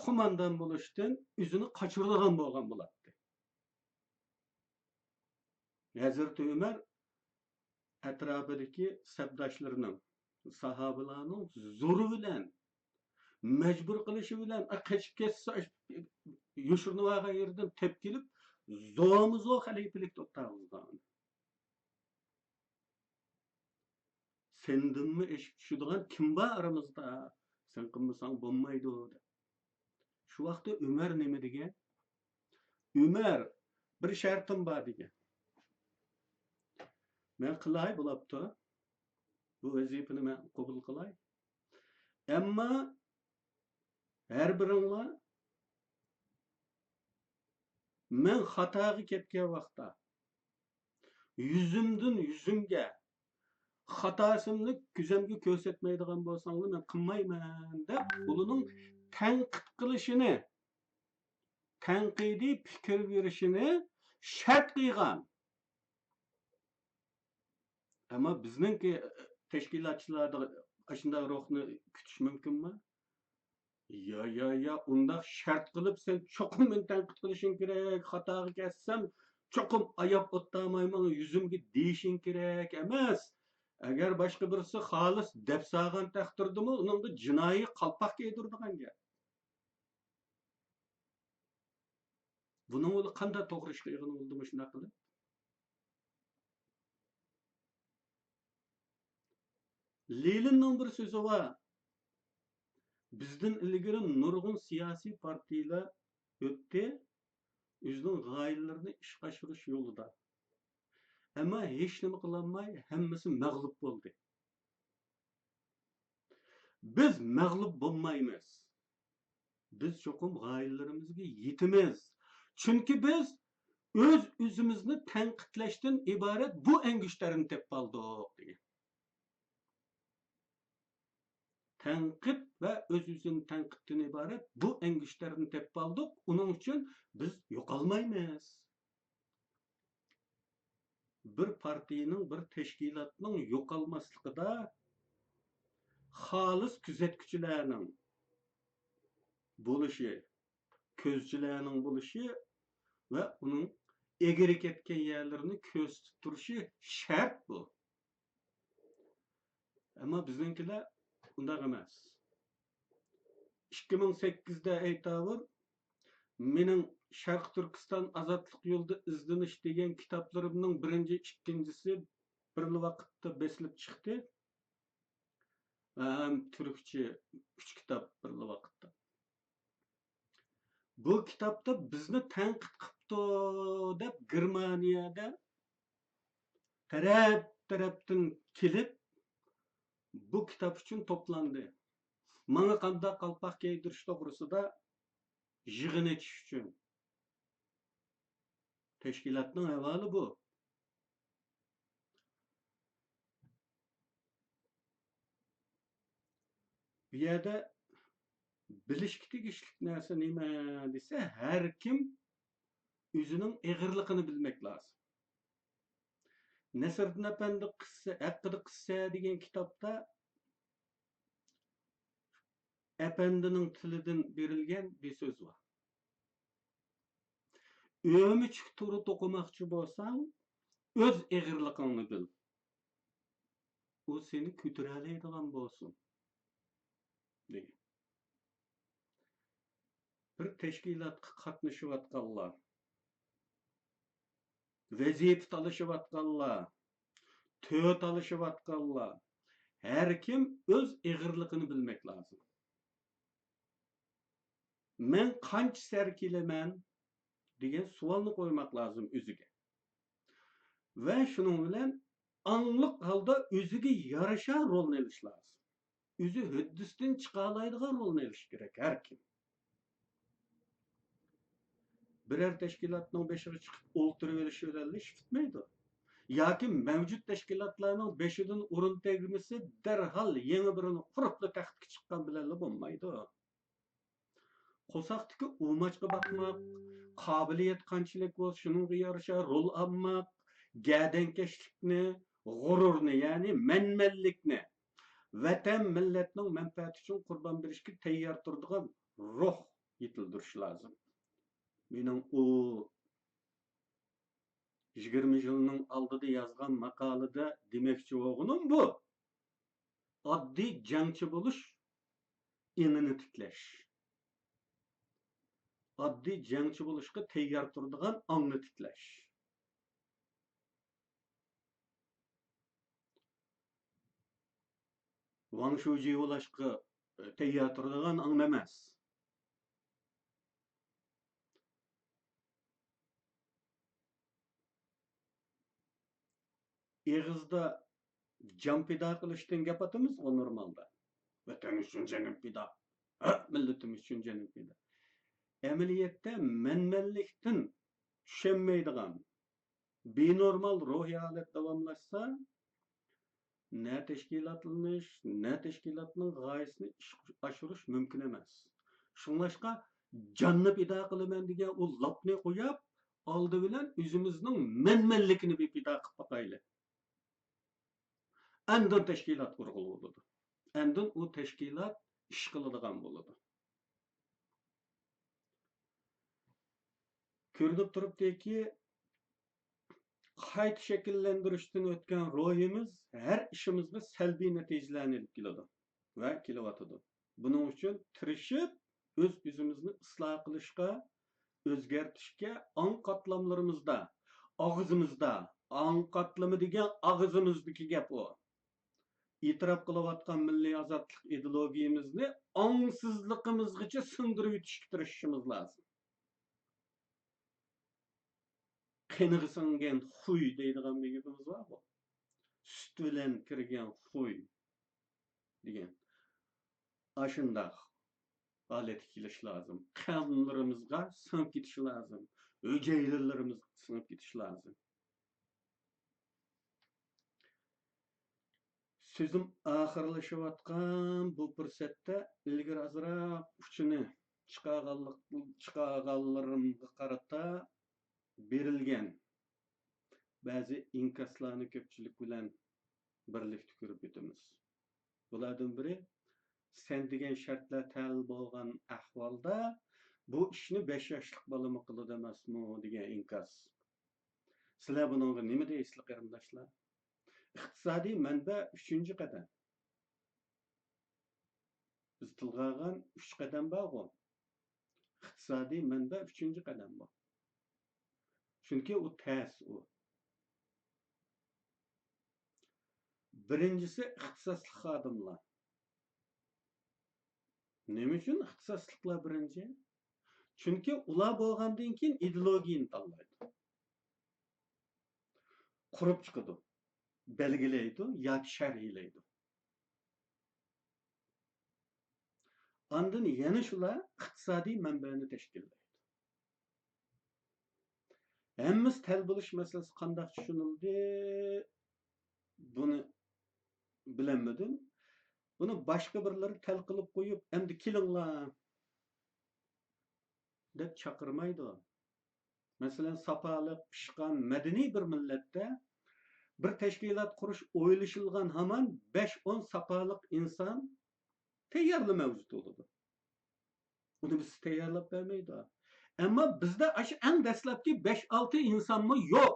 qo'mondan bo'lishdan o'zini qochiradigan bo'lgan bo'ladi. Hazrat Ömer atrofidagi sabdoshlarining, sahobalarning zo'ri bilan mecbur qilishi bilan qochib ketsa yushurni olgan yerdan tep kelib zo'mizo xalifalikda o'ttirgan. Sendinmi eshik tushadigan kim bor aramizda? Sen qilmasang bo'lmaydi dedi. Shu vaqtda Ömer nima degan? Ömer bir shartim bor degan. Men qilay bo'libdi. Bu vazifani men qabul qilay. Ammo her biringlar men xatoga ketgan vaqtda yuzimdan yuzimga xatosimni ko'zimga ko'rsatmaydigan bo'lsanglar men qilmayman deb uning tanqid qilishini, tanqidiy fikr berishini shart qilgan. Ama bizningki teşkilatçılarda aşında ruhni kütüş mümkün mü? Ya, unda şart qilib sen çoqum men tanqid qilishing kerak, xatoga ketsam çoqum ayab o'tdamayman yuzimga deyishing kerak emas. Agar boshqa birisi xolis deb sog'an taqdirdimi, uningga jinoiy qalpoq kiydirdigan gap. Buning o'zi qanday to'g'ri ish qilgan bo'ldimi shunaqa qilib? Leninning bir so'zi bor. Bizden ilgari nurg'un siyosiy partiyalar o'tdi, o'zining g'oyalarini ishga oshirish yo'lida. Ama hech nima qilolmay hammasi mag'lub bo'ldi. Biz mag'lub bo'lmaymiz. Biz cho'qim g'oyalarimizga yetimiz. Chunki biz o'z o'zimizni tanqidlashdan iborat bu angishlarni tepib oldik degan. Tanqid va o'z-o'zini tanqiddan iborat bu angishlarni tepib oldik. Uning uchun biz yo'qolmaymiz. Bir partiyaning, bir tashkilotning yo'qolmasligida xolis kuzatuvchilarning bo'lishi, ko'zchilarning bo'lishi va uning egri ketgan yerlarini ko'z turishi shart bu. Ammo bizninkilar undaq emas. 2008'da aytavur, mening Sharq Turkiston azodlik yo'lida izlanish degan kitoblarimning birinchi, ikkinchisi bir vaqtda besilib chiqdi. Türkçe 3 kitap bir vaqtda. Bu kitapta bizni tanqid qilibdi deb Germaniyada tarafdan kelib bu kitap uchun to'plandi. Mana qanday qalpoq kiydirish to'g'risida yig'in etish uchun. Tashkilotning avvali bu. Bu yerda bilishga tegishli narsa nima desa, har kim o'zining ig'irligini bilmek lazım. Nasriddin Efendi haqida qissa degan kitobda Efendining tilidan berilgan bir so'z bor. Ömüçük turu to'qimoqchi bo'lsang, o'z ig'irligingni bil. U seni ko'taroladigan bo'lsin. degan. Bir tashkilotga qatnashayotganlar, vazifa talashayotganlar, to'y talashayotganlar, har kim o'z ig'irligini bilmek lazım. Men qancha sar kelaman degan savolni qo'ymak lazım o'ziga. Va shuning bilan angliq holda o'ziga yarasha rolni olish lazım. O'zi huddisdan chiqa oladigan rolni olish kerak har kim. Birer tashkilotning beshiga chiqib o'ltirib olish bitmaydi. Yoki mavjud tashkilotlarning beshidan o'rin tegmasi darhol yangi birini quribli taxtga chiqqan bilan bo'lmaydi. Qo'saqdagi umochga boqmoq, qobiliyat qanchalik bo'lsa shunga yarasha rol olmoq, gadankashlikni, g'ururni, ya'ni manmanlikni, vatan millatning manfaati uchun qurbon berishga tayyor turadigan ruh yetildirish lozim. Mening u 20 yılning oldida yozgan maqolada demoqchi bo'lganim bu. Oddiy jangchi bo'lish inini tiklash. Oddiy jangchi bo'lishga tayyor turadigan ongni tiklash. Wang Shuji bo'lishga tayyor turadigan ong emas. Egizda jon pido qilishdan gap atamiz o normalda. Vatan uchun jonim pido. Millatimiz uchun jonim pido. Amaliyotda manmanlikdan tushunmaydigan benormal ruhiy holat davomlashsa, ne tashkilotlanish, ne tashkilotning g'oyasini oshirish mumkin emas. Shunlashqa jonni pido qilaman degan u lopni qo'yib, oldi bilan o'zimizning manmanlikni pido qilib boqaylik. Andın teşkilat kuruldu. Andın o teşkilat iş kıladigan bo'ladi. Ko'rinib turibdiki, qayta shakllantirishdan o'tgan ruhimiz har ishimizga salbiy natijalarni olib keladi va kelyotidi. Buning uchun tirishib o'z-o'zimizni isloh qilishga, o'zgartirishga ong qatlamlarimizda, og'zimizda, ong qatlami degan og'zimizdagi gap u. E'tirof qilayotgan milliy ozodlik ideologiyamizni ongsizligimizgacha sindirib o'tishga tirishishimiz lozim. Qeniga singan huy deydigan bir gapimiz var bu. Süt bilen kirgen huy degan. Aşındaq alet kilish lazım. Kanlarımızga sınıp gitiş lazım. Öceylerimiz sınıp gitiş lazım. Sözüm ahırlaşıvatkan bu fırsatda ilgir azırak uçunu çıkağallarımga qarata berilgen bazı inkaslarını köpçülük bilen birlikte görüp ötemiz. Bulardan biri sen degan shartlar tal bo'lgan ahvolda bu ishni 5 yoshlik bolami qiladi emasmi degan inkas. Sizlar bunga nima deysizlar qarindoshlar? Iqtisodiy manba 3-qadam. Biz tilg'agan 3 qadam bor-ku. Iqtisodiy manba 3-qadam bor. Chunki u tas u. Birinchisi ixtisosli xodimlar. Nima uchun ixtisosliklar birinchi? Chunki ular bo'lgandan keyin ideologiyani tanlaydi. Qurib chiqadi, belgilaydi yoki sharhlaydi. Ondan yana shular iqtisodiy manbani tashkillaydi. Hammamiz tal bo'lish masalasi qanday tushunildi? Buni bilemedim. Bunu başka birileri tel qilib qo'yib, endi kelinglar deb chaqirmaydi. Masalan, safoliq, pishqan, madaniy bir millatda bir tashkilot qurish o'ylashilgan hamon 5-10 safoliq inson tayyorli mavjud bo'ladi. Uni biz tayyorlab bermaydi. Ammo bizda ash eng dastlabki 5-6 insonmi yo'q.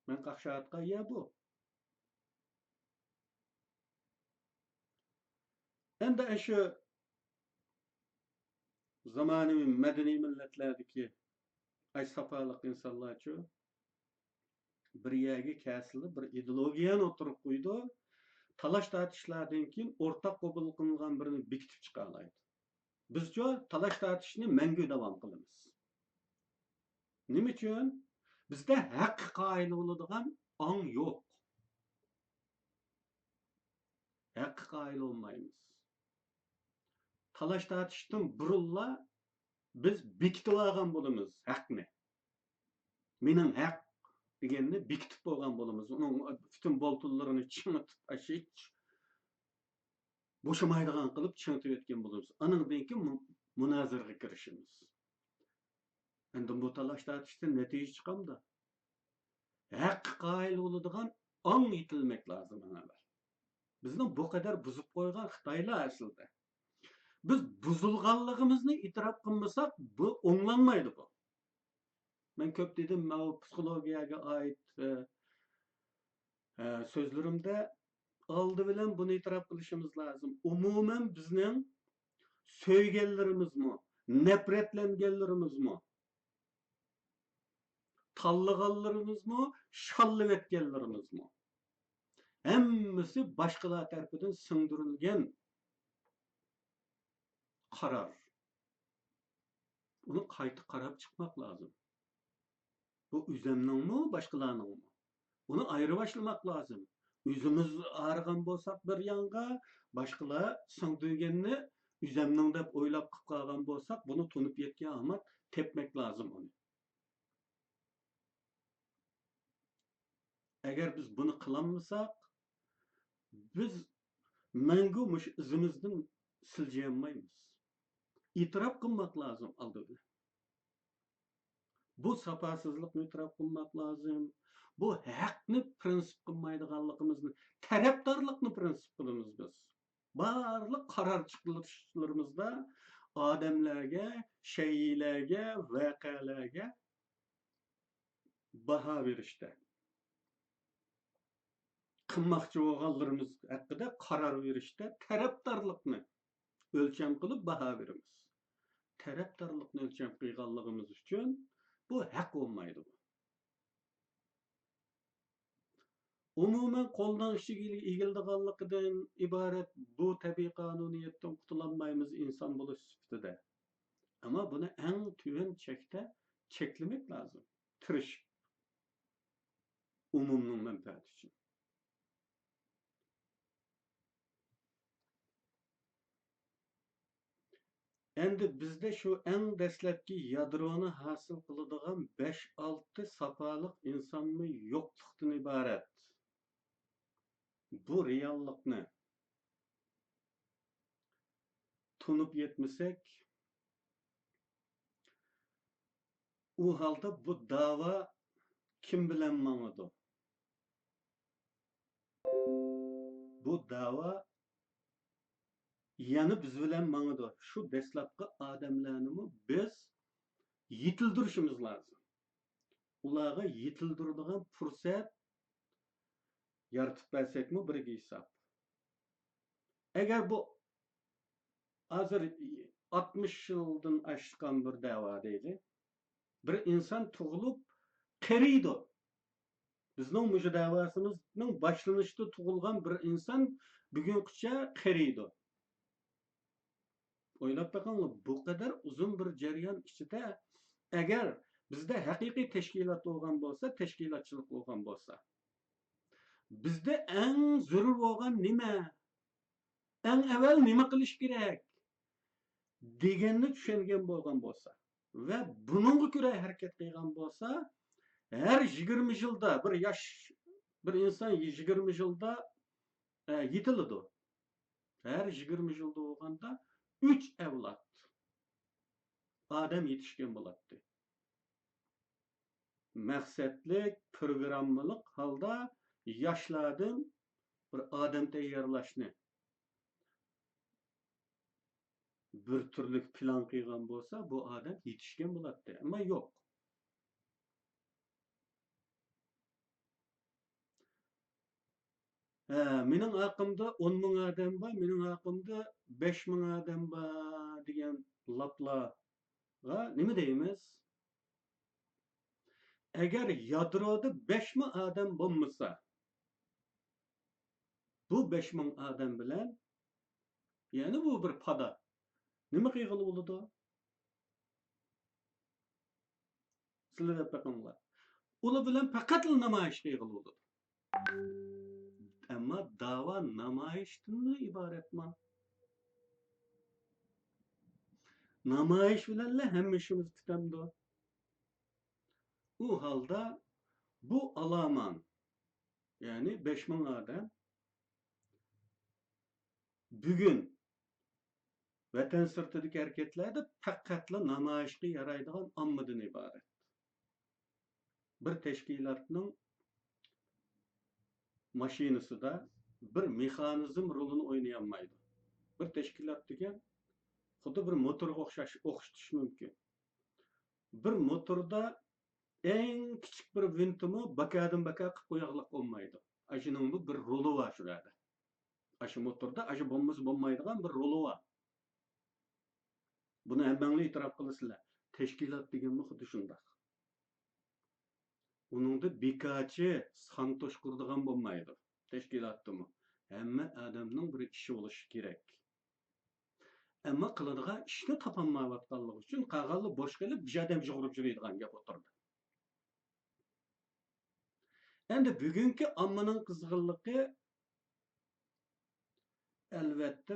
Men qaqshatga ya bu. Endi shu zamonaviy madaniy millatlardagi ay safoliq insonlarchi bir yerga kesilib bir ideologiyani o'tirib qo'ydi. Talash tortishlardan keyin o'rtaq qabul qilingan birini bekitib chiqa oladi. Bizcha talash tortishni mangu davom qilamiz. Nima uchun? Bizda haq qoyil bo'ladigan ong yo'q. Haq qoyil olmaymiz. Talash tortishdan burunla biz bekitib olgan bo'lamiz haqni. Mening haq deganni bekitib bo'lgan bo'lamiz. Uning butun boltunlarini chimtib ashich bo'shamaydigan qilib chimtib o'tgan bo'lamiz. Aningdan keyin munozaraga kirishimiz. Endi bu talash tortishdan natija chiqamda. Haq qoyil bo'ladigan ong yetilmek lazım analar. Bizning bu qadar buzib qo'ygan Xitoylar aslida. Biz buzilganligimizni e'tirof qilmasak, bu o'nglanmaydi bu. Men ko'p dedim, psixologiyaga oid so'zlarimda oldi bilan buni e'tirof qilishimiz lozim. Umuman bizning so'yganlarimizmi, nafratlanganlarimizmi, tanlaganlarimizmi, shallab etganlarimizmi, hammasi boshqalar tarafidan singdirilgan qaror. Uni qayta qarab chiqmak lazım. Bu o'zimningmi, boshqalarningmi? Uni ayirib boshlamak lazım. O'zimiz ağrıgan bo'lsak bir yonga, boshqalar singdirganni o'zimning deb o'ylab qilib qolgan bo'lsak, buni tunib yetgan omad tepmek lazım uni. Agar biz buni qilolmasak, biz mangu mush izimizdan siljayolmaymiz. İtiraf qilmak lazım aldı. Bu safasızlıkni itiraf qilmak lazım. Bu haqni prinsip qilmaydiganligimizni, tarafdorlikni prinsip qilamiz biz. Barliq qaror chiqarishlarimizda odamlarga, shaylarga, voqealarga baho berishda, qilmoqchi bo'lganlarimiz haqida qaror berishda tarafdorlikni o'lcham qilib baho beramiz. Tarafdorlikni o'lcham qilganligimiz uchun bu haq bo'lmaydi. Umuman qo'ldan ishiga egildiganligidan iborat bu tabiiy qonuniyatdan qutulanmaymiz inson bo'lish sifatida. Ama buni eng tuvan chekda cheklamak lozim. Tirishib umumning manfaati uchun. Endi bizda shu eng dastlabki yadroni hosil qiladigan 5-6 safoliq insonmi yo'qlikdan iborat. Bu reallikni tunib yetmasak, u halda bu dava kim bilan mangadi? Bu dava yani biz bilan mangadi. Şu dastlabki odamlarni biz yetildirishimiz lozim. Ularga yetildiradigan fursat yaratib bersakmi birga hisob. Agar bu hozir 60 yildan oshgan bir davo deydi. Bir inson tug'ilib qariydi. Bizning muju davosimizning boshlanishida tug'ilgan bir inson bugungacha qariydi. O'ylab bakinglar, bu kadar uzun bir jarayon ichida agar bizda haqiqiy tashkilot bo'lgan bo'lsa, tashkilotchilik bo'lgan bo'lsa, bizda eng zarur bo'lgan nima? Eng avval nima qilish kerak deganni tushungan bo'lgan bo'lsa va buningga ko'ra harakat qilgan bo'lsa, her 20 yilda bir inson 20 yilda yetiladi. Her 20 yilda bo'lganda 3 avlod odam yetishgan bo'ladi. Maqsadlik, programmalik holda yoshlardan bir odam tayyorlashni bir turli plan qilgan bo'lsa, bu odam yetishgan bo'ladi. Ammo yo'q. Mening aqimda 10 ming odam bor, mening aqimda 5 ming odam bor degan laplarga nima deymiz? Agar yadroda 5 ming odam bo'lmasa, bu 5 ming odam bilan, ya'ni bu bir pada nima qilg'ili bo'ladi? Sizlar deb bakinglar. Ular bilan faqat namoyish qilg'ili bo'ladi. Ama dava namoyishdan iboratmi? Namoyish bilan hamma ishimiz tutamdi. U halda bu alaman, yani 5 ming odam bugun vatan sirtidagi harakatlarda faqatla namoyishga yaraydigan ommadan iborat. Bir tashkilotning mashinasida bir mexanizm rolini o'ynayolmaydi. Bir tashkilot degan xuddi bir motorga o'xshatish mumkin. Bir motorda eng kichik bir vintimi bakadan baka qilib qo'yaqliq olmaydi. Ashuning bir roli bor shularda. Ashu motorda ashu bo'lmaydigan bir roli bor. Buni hammanglar e'tirof qilasizlar. Tashkilot deganmi xuddi shunday. Uningda bekachi, santosh qurdigan bo'lmaydi. Tashkilotdimi? Hamma odamning bir ishi bo'lishi kerak. Ammo qiladigan ishni topolmayotganligi uchun qag'alli bosh qilib bir odam jug'urib yuradigan gap o'tirdi. Endi bugungi ommaning qizg'inligi albatta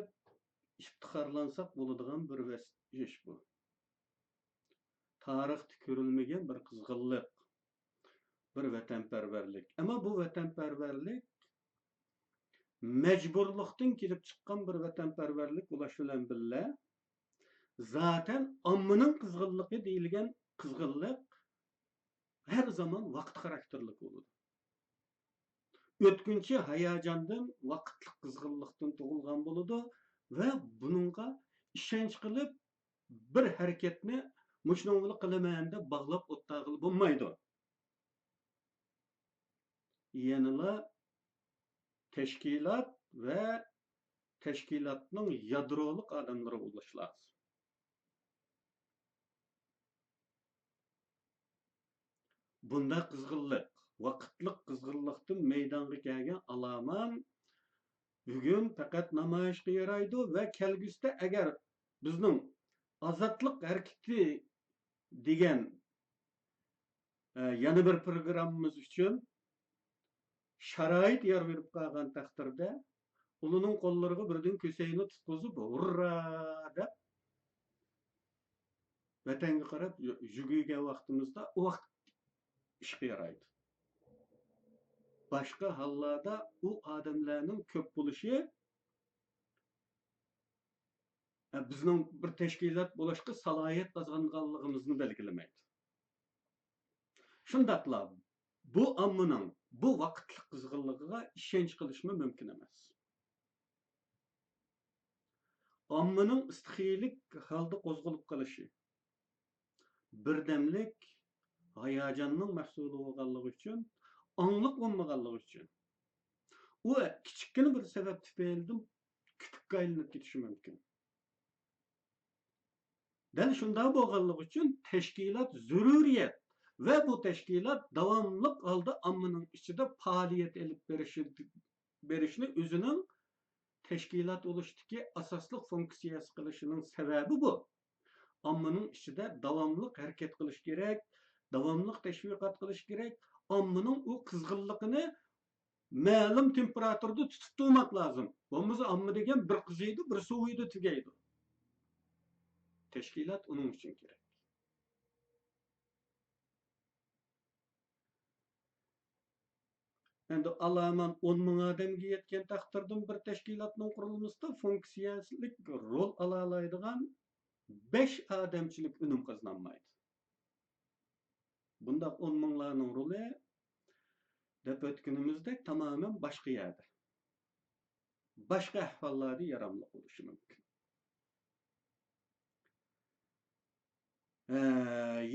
iftixorlansak bo'ladigan bir ish bu. Tarixda ko'rilmagan bir qizg'inlik, bir vatanparvarlik. Ama bu vatanparvarlik mecburluktan kelib chiqqan bir vatanparvarlik bo'lish bilan birga zaten ommaning qizg'inligi deyilgan qizg'inlik her zaman vaqt xarakterlik bo'ladi. o'tkinchi hayajondan, vaqtli qizg'inlikdan tug'ilgan bo'ladi va buningga ishonch qilib bir harakatni mushuningli qilaman deb bog'lab o'tag'il bo'lmaydi. Yanıla teşkilat ve teşkilatның yadroluk adamları bo'lishi lozim. Bunda qizg'inlik, vaqtliq qizg'inlikdan maydonga kelgan aloman bugun faqat namoyishga yaraydi va kelgusida agar bizning ozodlik harakati degan yana bir programmamiz uchun sharoit yer berib qolgan taqdirda ularning qo'llariga birdan ko'sayni tutqizib hurra deb vatanga qarab yugurgan vaqtimizda u vaqt ishga yaraydi. Başka hallarda o adamlarning ko'p bo'lishi bizning bir tashkilot bo'lishga salohiyat qozonganligimizni belgilamaydi. Shundaqla bu ommaning bu vaqtlik qizg'inligiga ishonch qilishmi mumkin emas. Ommaning istixiylik holda qo'zg'alib qolishi, birdamlik hayajonning mahsuli bo'lganligi uchun, angliq bo'lmaganligi uchun u kichikgina bir sabab tufaylidan kutukka aylanib ketishi mumkin. Dal shunday bo'lganligi uchun tashkilot zaruriyat ve bu teşkilat davamlıq halda ommaning ichida faoliyat elib berishni o'zining tashkilot bo'lishdagi asosli funksiyasi qilishining sababi bu. Ommaning ichida davomliq harakat qilish kerak, davomliq tashviqot qilish kerak, ommaning u qizg'inligini ma'lum temperaturada tutib turmak lazım. Bo'lmasa omma degan bir qiziydi, bir suviydi, tugaydi. Tashkilot uning uchun kerak. Endi alaman 10 ming odamga yetgan taqdirdan bir tashkilotning qurilmasida funksiyalik rol alalaydigan 5 odamchilik unum qozonmaydi. Bunda 10 minglarning roli deb o'tganimizdek tamamen boshqa yerda. Boshqa ahvollarda yaramli bo'lishi mumkin.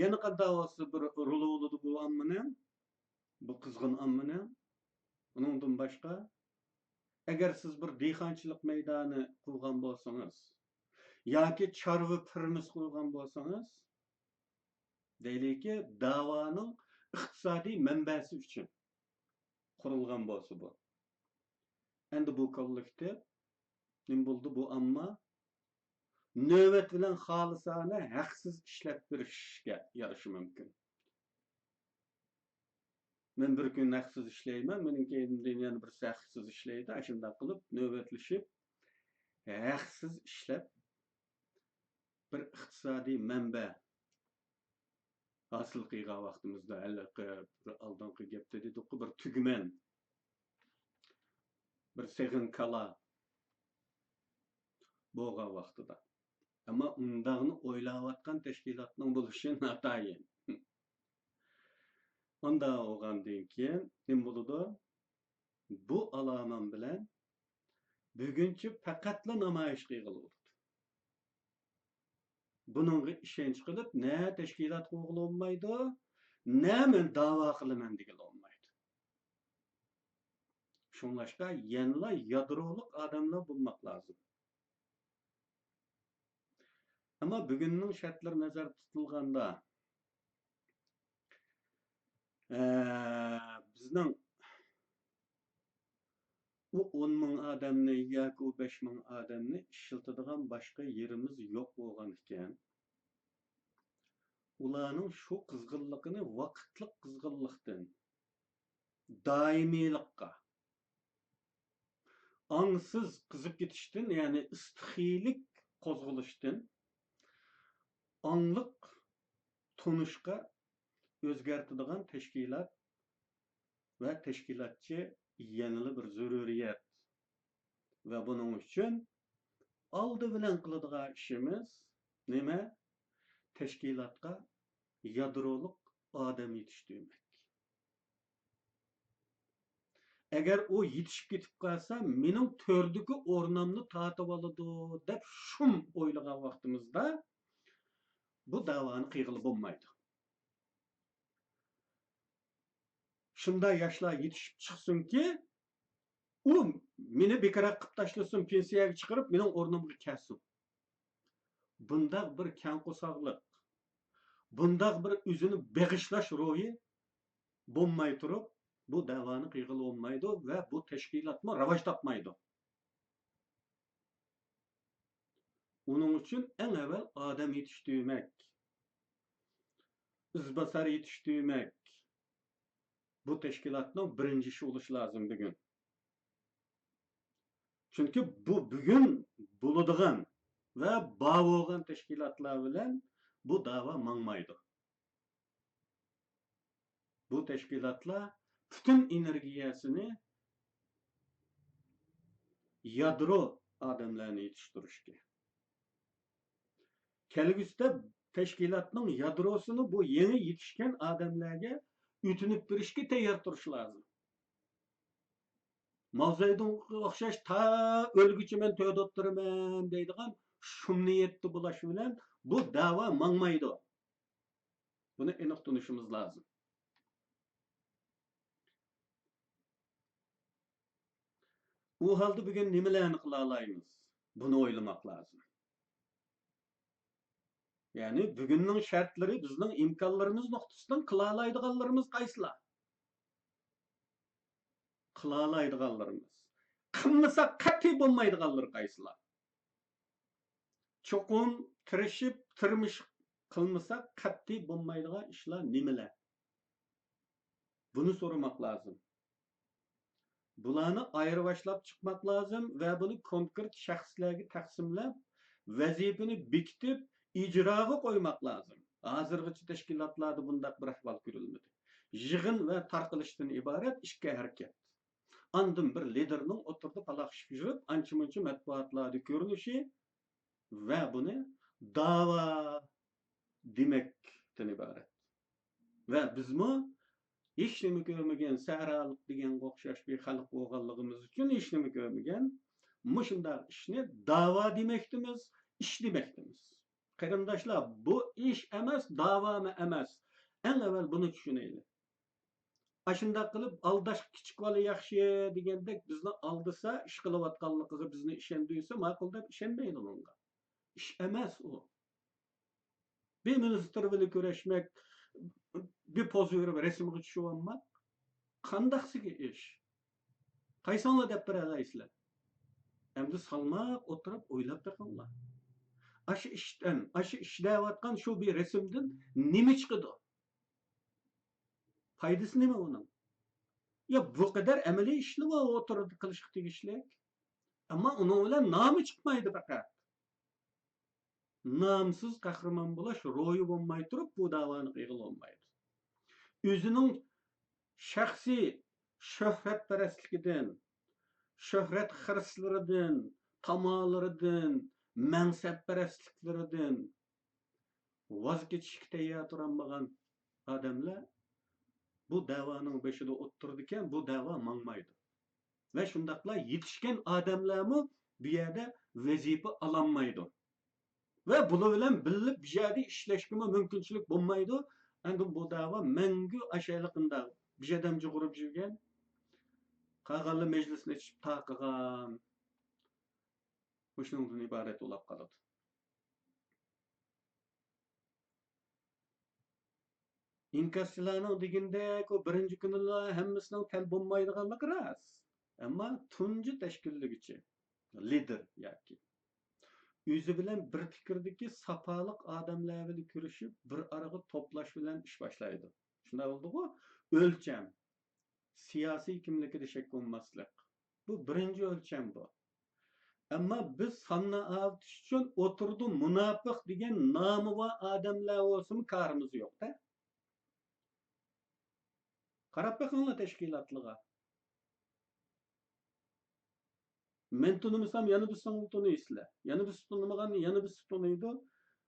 Yana qanday bo'lsa bir roli bo'ladi bu ommaning, bu qizg'in ommaning. Uningdan boshqa agar siz bir dehqonchilik maydoni qurgan bo'lsangiz yoki chorva firmasi qurgan bo'lsangiz, deylikki da'voning iqtisodiy manbasi uchun qurilgan bo'lsa bu. Endi bu kollektiv nima bo'ldi bu omma navbat bilan xolisona haqsiz ishlab berishga yarashi mumkin. Men bir kun haqsiz ishlayman, mening keyinimdan yana bir haqsiz ishlaydi. Shunday qilib navbatlashib haqsiz ishlab bir iqtisodiy manba hosil qilgan vaqtimizda oldingi gapda dedik, bir tugman, bir seg'in kala bo'lgan vaqtida. Ammo undag'ni o'ylayotgan tashkilotning bo'lishi notayin. Onda olgandan keyin nima bo'ladi? Bu alaman bilan bugunchi faqatla namoyish qilib buningga ishonch qilib, ne tashkilot qo'g'ilolmaydi, ne men da'vo qilaman degan olmaydi. Shunlashqa yanla yadroliq odamlar bo'lmoq lozim. Ama bugunning shartlari nazarda tutilganda bizning u 10 ming odamni yoki 5 ming odamni ishlatadigan boshqa yerimiz yo'q bo'lgan ekan, ularning shu qizg'inligini vaqtli qizg'inlikdan doimiylikqa, ongsiz qizib ketishdan, ya'ni istixiylik qo'zg'alishdan angliq tunishga o'zgartiradigan tashkilot va tashkilotchi yanılı bir zaruriyat. Ve bunun için aldı bilen qiladigan işimiz nima? Teşkilatka yadroluk adam yetiştirmek. agar u yetishib ketib qolsa, mening to'rdagi o'rnimni tatib oladi deb shum o'ylagan vaqtimizda bu davoni qiyg'ili bo'lmaydi. Shunda yoshlar yetishib chiqsinki, u meni bekaraq qilib tashlasin, pensiyaga chiqarib, mening o'rnimga kelsin. Bundaq bir kangqusoqlik, bundaq bir o'zini beg'ishlash ro'yi bo'lmay turib, bu davoni qiyg'ili bo'lmaydi va bu tashkilotni rivoj topmaydi. Uning uchun eng avval odam yetishtirmak, izbosar yetishtirmak bu tashkilotning birinchi ishi bo'lishi lozim bugun. Chunki bu bugun bo'ladigan va bor bo'lgan tashkilotlar bilan bu da'vo mangmaydi. Bu tashkilotlar bütün energiyasini yadro odamlarni yetishtirishga. Kelgusida tashkilotning yadrosini bu yeni yetishgan odamlarga o'tinib berishga tayyor turish lozim. Mavzudan o'xshash ta o'lguchi men to'yda o'tiraman deydigan shu niyatda bo'lish bilan bu da'vo mangmaydi. Buni aniq tunishimiz lozim. U halda bugun nimalarni qila olamiz? Buni o'ylamoq lozim. Ya'ni bugunning shartlari bizning imkonlarimiz nuqtasidan qila oladiganlarimiz qaysilar? Qila oladiganlarimiz. Qilmasa qat'iy bo'lmaydiganlar qaysilar? Cho'qim tirishib, turmush qilmasa qat'iy bo'lmaydigan ishlar nimalar? Buni so'ramoq lozim. Bularni ayirib boshlab chiqmoq lozim va buni konkret shaxslarga taqsimlab, vazifani bekitib, ijroga qo'ymoq lozim. Hozirgacha tashkilotlarda bundaq bir ahvol ko'rilmadi. Yig'in va tarqalishdan iborat ishga harakat. Andan bir liderning o'tirdi paloqishib yurib, ancha-muncha matbuotlarda ko'rinishi va buni da'vo demakdan iborat. Va bizmi hech nima ko'rmagan sahralik degan o'xshash bir xalq bo'lganligimiz uchun hech nima ko'rmagan mushundaq ishni da'vo demakdimiz, ish demakdimiz. Qarindoshlar, bu ish emas, da'vomi emas. Eng avval buni tushunaylik. Ashundaq qilib aldash kichik bola yaxshi degandek bizni aldasa, ish qilayotganligiga bizni ishondirsa, ma'qul deb ishonmaydi unga. Ish emas u. Bir ministr bilan ko'rishmak, bir poz verib rasmga tushib olmak qandaqsiga ish? Qaysonlar deb beraysizlar? Endi salmoq o'tirib o'ylab beqinglar. Aşı ishdan, aşı ishlayotgan shu bir rasmdan nima chiqadi? Foydasi nima uning? Ya bu qadar amaliy ishni o'tirib qilishga tegishli. Ammo uning bilan nomi chiqmaydi faqat. Namsiz qahramon bo'lish ro'yi bo'lmay turib bu da'voni qiyg'il olmaydi. O'zining shaxsiy shuhratparastligidan, shuhrat xirslaridan, tamollaridan, mansabparastliklaridan voz kechishga tayyor turgan odamlar bu da'voning beshida o'tirdi ekan, bu da'vo mangmaydi. Va shundaqlar yetishgan odamlarmi bu yerda vazifa ololmaydi. Va bular bilan birga bu yerda ishlashga mumkinchilik bo'lmaydi. Endi bu da'vo mangu ashaliqinda bu yerdan jug'urib yurgan, qag'alli majlisni ichib taqig'an o'shundan iborat bo'lib qoladi. İnkasçılarning degandek o birinchi kunlar hammasining tal bo'lmaydiganligi rost. Ammo tunji tashkilligichi lider yoki o'zi bilan bir fikrdagi safoliq odamlar bilan ko'rishib, bir araga to'plash bilan ish boshlaydi. Shunday bo'ldi-ku, o'lcham siyosiy kimligida shak bo'lmaslik. Bu birinchi o'lcham bu. Ammo biz sonni ortish uchun o'tirdi munofiq degan nomi va odamlar bo'lsin karimiz yo'q-da. Qarab bakinglar tashkilotlarga. Men tunimasam yana biz tunaysizlar. Yana biz tunamagan yana biz tunaydi.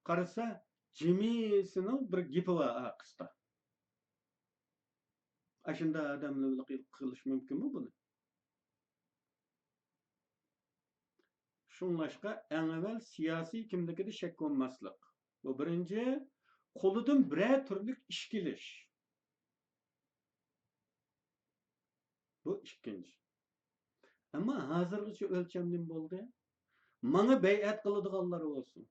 Qarasa jimisining bir gapi bor aqsda. Ashunda odamlar qilish mumkinmi buni? Şunlaşqa eng evvel siyasi kimligida şek olmaslik. Bu birinci, qo'lidan biror turlik ish kelish. Bu ikkinchi. Ammo hozirgacha o'lchamdan bo'ldi. Mana bay'at qiladiganlar bo'lsin.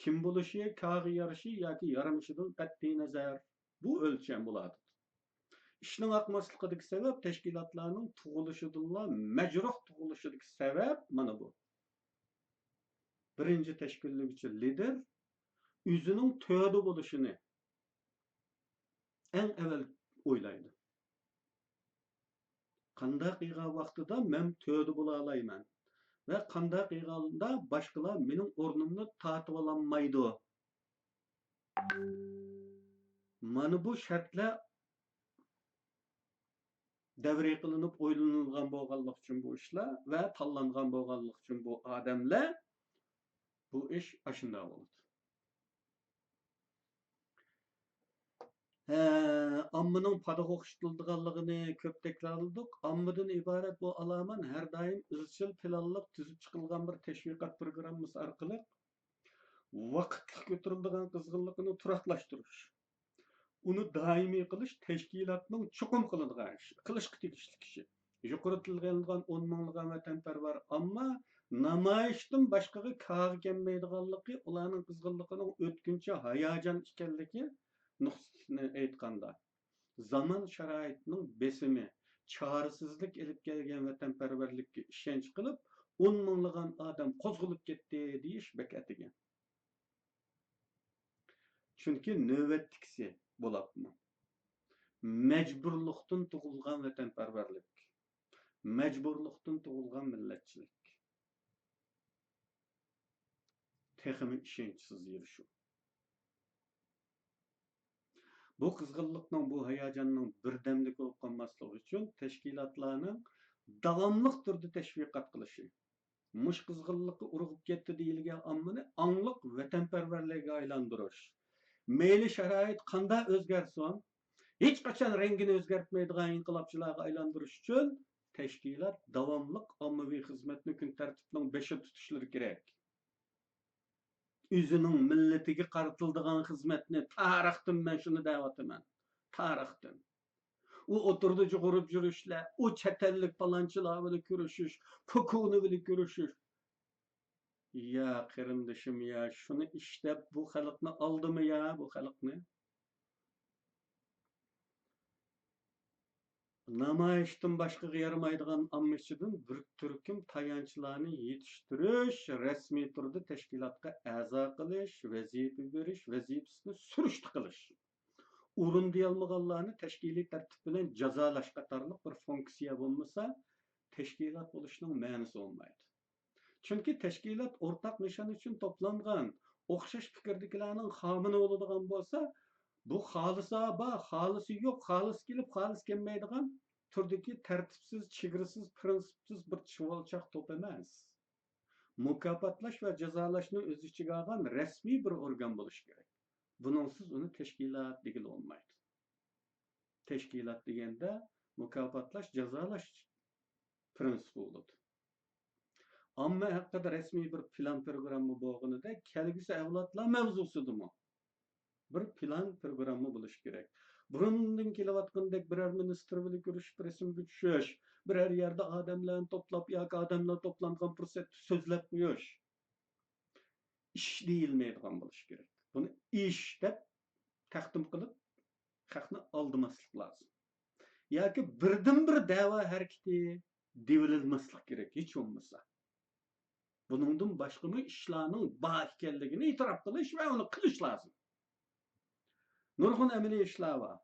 Kim bo'lishi, kag'i yarashi yoki yaramashidan qat'iy nazar bu o'lcham bo'ladi. İşning aqmasligidagi sabab tashkilotlarning tug'ilishidanla majruh tug'ilishidagi sabab mana bu. Birinchi tashkillovchi lider o'zining to'da bo'lishini eng avval o'ylaydi. Qanday qilgan vaqtida men to'da bo'la olayman va qanday qilganda boshqalar mening o'rnimni tortib ololmaydi. Mana bu shartlar davriy qilinib o'ylanilgan bo'lganlik uchun bu ishlar va tanlangan bo'lganlik uchun bu odamlar bu ish ashunday bo'ladi. Ammaning pedagog ishtildiganligini ko'p takrorladik. Ammadan iborat bu alaman har doim izchil planliq tuzib chiqilgan bir tashviqot programmasi orqali vaqtli ko'tariladigan qizg'inlikni turaqlashtirish, uni doimiy qilish tashkilotning chuqur qiladigan ishi, qilishga tegishli ishi. Yuqori tilganilgan 10 minglagan vatanparvar ammo namoyishdan boshqaga kag'i kelmaydiganligi ularning qizg'inligining o'tkinchi hayajon ekanligi nuqtasini aytganda zamon sharoitining besimi, chorasizlik ilib kelgan vatanparvarlikka ishonch qilib 10 minglagan odam qo'zg'alib ketdi deyish bekatigan. Chunki navbatdagisi bo'lapmi? Majburlikdan tug'ilgan vatanparvarlik, majburlikdan tug'ilgan millatchilik. Texmi ishonchsiz yurişu. Bu qizg'inlikning, bu hayajonning birdamlik bo'lib qolmasligi uchun tashkilotlarning davomli turda tashviqot qilishi, mush qizg'inlikka urg'ib ketdi deyilgan ommani angliq vatanparvarlarga aylantirish, mayli sharoit qanday o'zgarsin, hech qachon rangini o'zgartmaydigan inqilobchilarga aylantirish uchun tashkilot davomli ommaviy xizmatni kun tartibining beshida tutishlari kerak. O'zining millatiga qaratiladigan xizmatni tarixdan men shuni deyapman. Tarixdan. U o'tirdi jug'urib yurishlar, u chet ellik palonchilar bilan ko'rishish, Pokuni bilan ko'rishish. Ya qarindishim ya, shuni ishlab bu xalqni oldimi ya, bu xalqni? Namoyishdan boshqaga yaramaydigan ommachidan bir turkum tayanchlarni yetishtirish, rasmiy turda tashkilotga a'zo qilish, vazifa berish, vazifasini surishti qilish. O'rindayolmaganlarni tashkiliy tartib bilan jazolash qatorliq bir funksiya bo'lmasa, tashkilot bo'lishining ma'nosi bo'lmaydi. Chunki tashkilot o'rtaq nishon uchun to'plangan, o'xshash fikrdagilarning xomini bo'ladigan bo'lsa, bu xolisa ba, xolisi yo'q, xolis kelib, xolis kelmaydigan turdagi tartibsiz, chegarasiz, prinsipsiz bir chuvalchaq to'p emas. Mukofotlash va jazolashni o'z ichiga olgan rasmiy bir organ bo'lishi kerak. Buningsiz uni tashkilot degili olmaydi. Tashkilot deganda mukofotlash, jazolash prinsipi bo'ladi. Ammo haqida rasmiy bir plan programma bo'lganida kelgusi avlodlar mavzusidimi? Bir plan programma bo'lishi kerak. Burundan kelayotgandek biror ministr bilan ko'rishib rasmga tushish, biror yerda odamlarni to'plab yoki odamlar to'plangan fursatda so'zlab qo'yish. Ish deyilmaydigan bo'lishi kerak. Buni ish deb taqdim qilib, xalqni aldamaslik lozim. Yoki birdan bir da'vo harakati devilmaslik kerak, hech bo'lmasa. Buningdan boshqa ishlarning bor ekanligini e'tirof qilish va uni qilish lozim. Nurg'un amaliy ishlar var.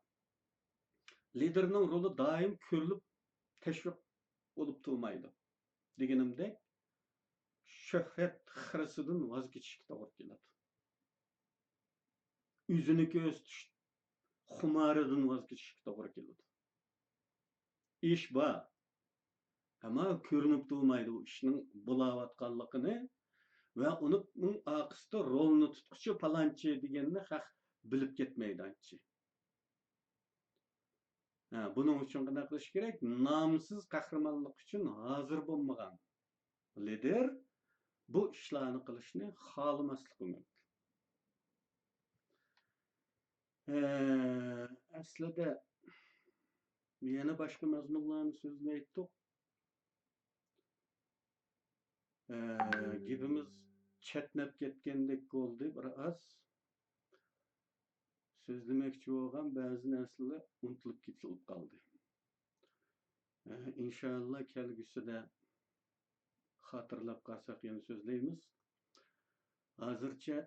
Liderning roli doim ko'rilib tashviq bo'lib turmaydi. Deganimdek, shuhrat xirisidan voz kechishga to'g'ri keladi. O'zini ko'rsatish xumoridan voz kechishga to'g'ri keladi. Ish bor. Ammo ko'rinib turmaydi u ishning bo'layotganligini va uning aqsida rolni tutquchi palonchi deganni haq bilib ketmaydi. Buning uchun qanday qilish kerak? Nomsiz qahramonlik uchun hozir bo'lmagan lider bu işlarni qilishni xohlamasligim mumkin. Aslida yana boshqa mazmunlarni so'zini aytdik. Gibimiz chetnab ketgandek bo'ldi. Bir az so'zlamoqchi bo'lgan ba'zi narsalar unutilib ketilib qoldi. İnşallah kelgusida xotirlab qolsak yana so'zlaymiz. Hozircha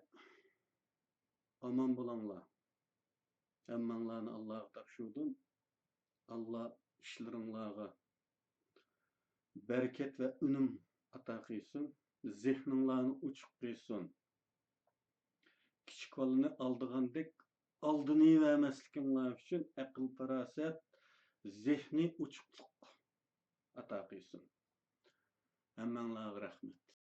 omon bo'linglar. Hammanglarni Allohga topshirdim. Allah ishlaringlarga bereket ve unum ata qilsin. Zehninglarni uchiq qilsin. Kichik bolani aldigandek aldini vermaslikinglar uchun aql farosat, zehni uchiqlik ata qilsin. Hammanglarga rahmat.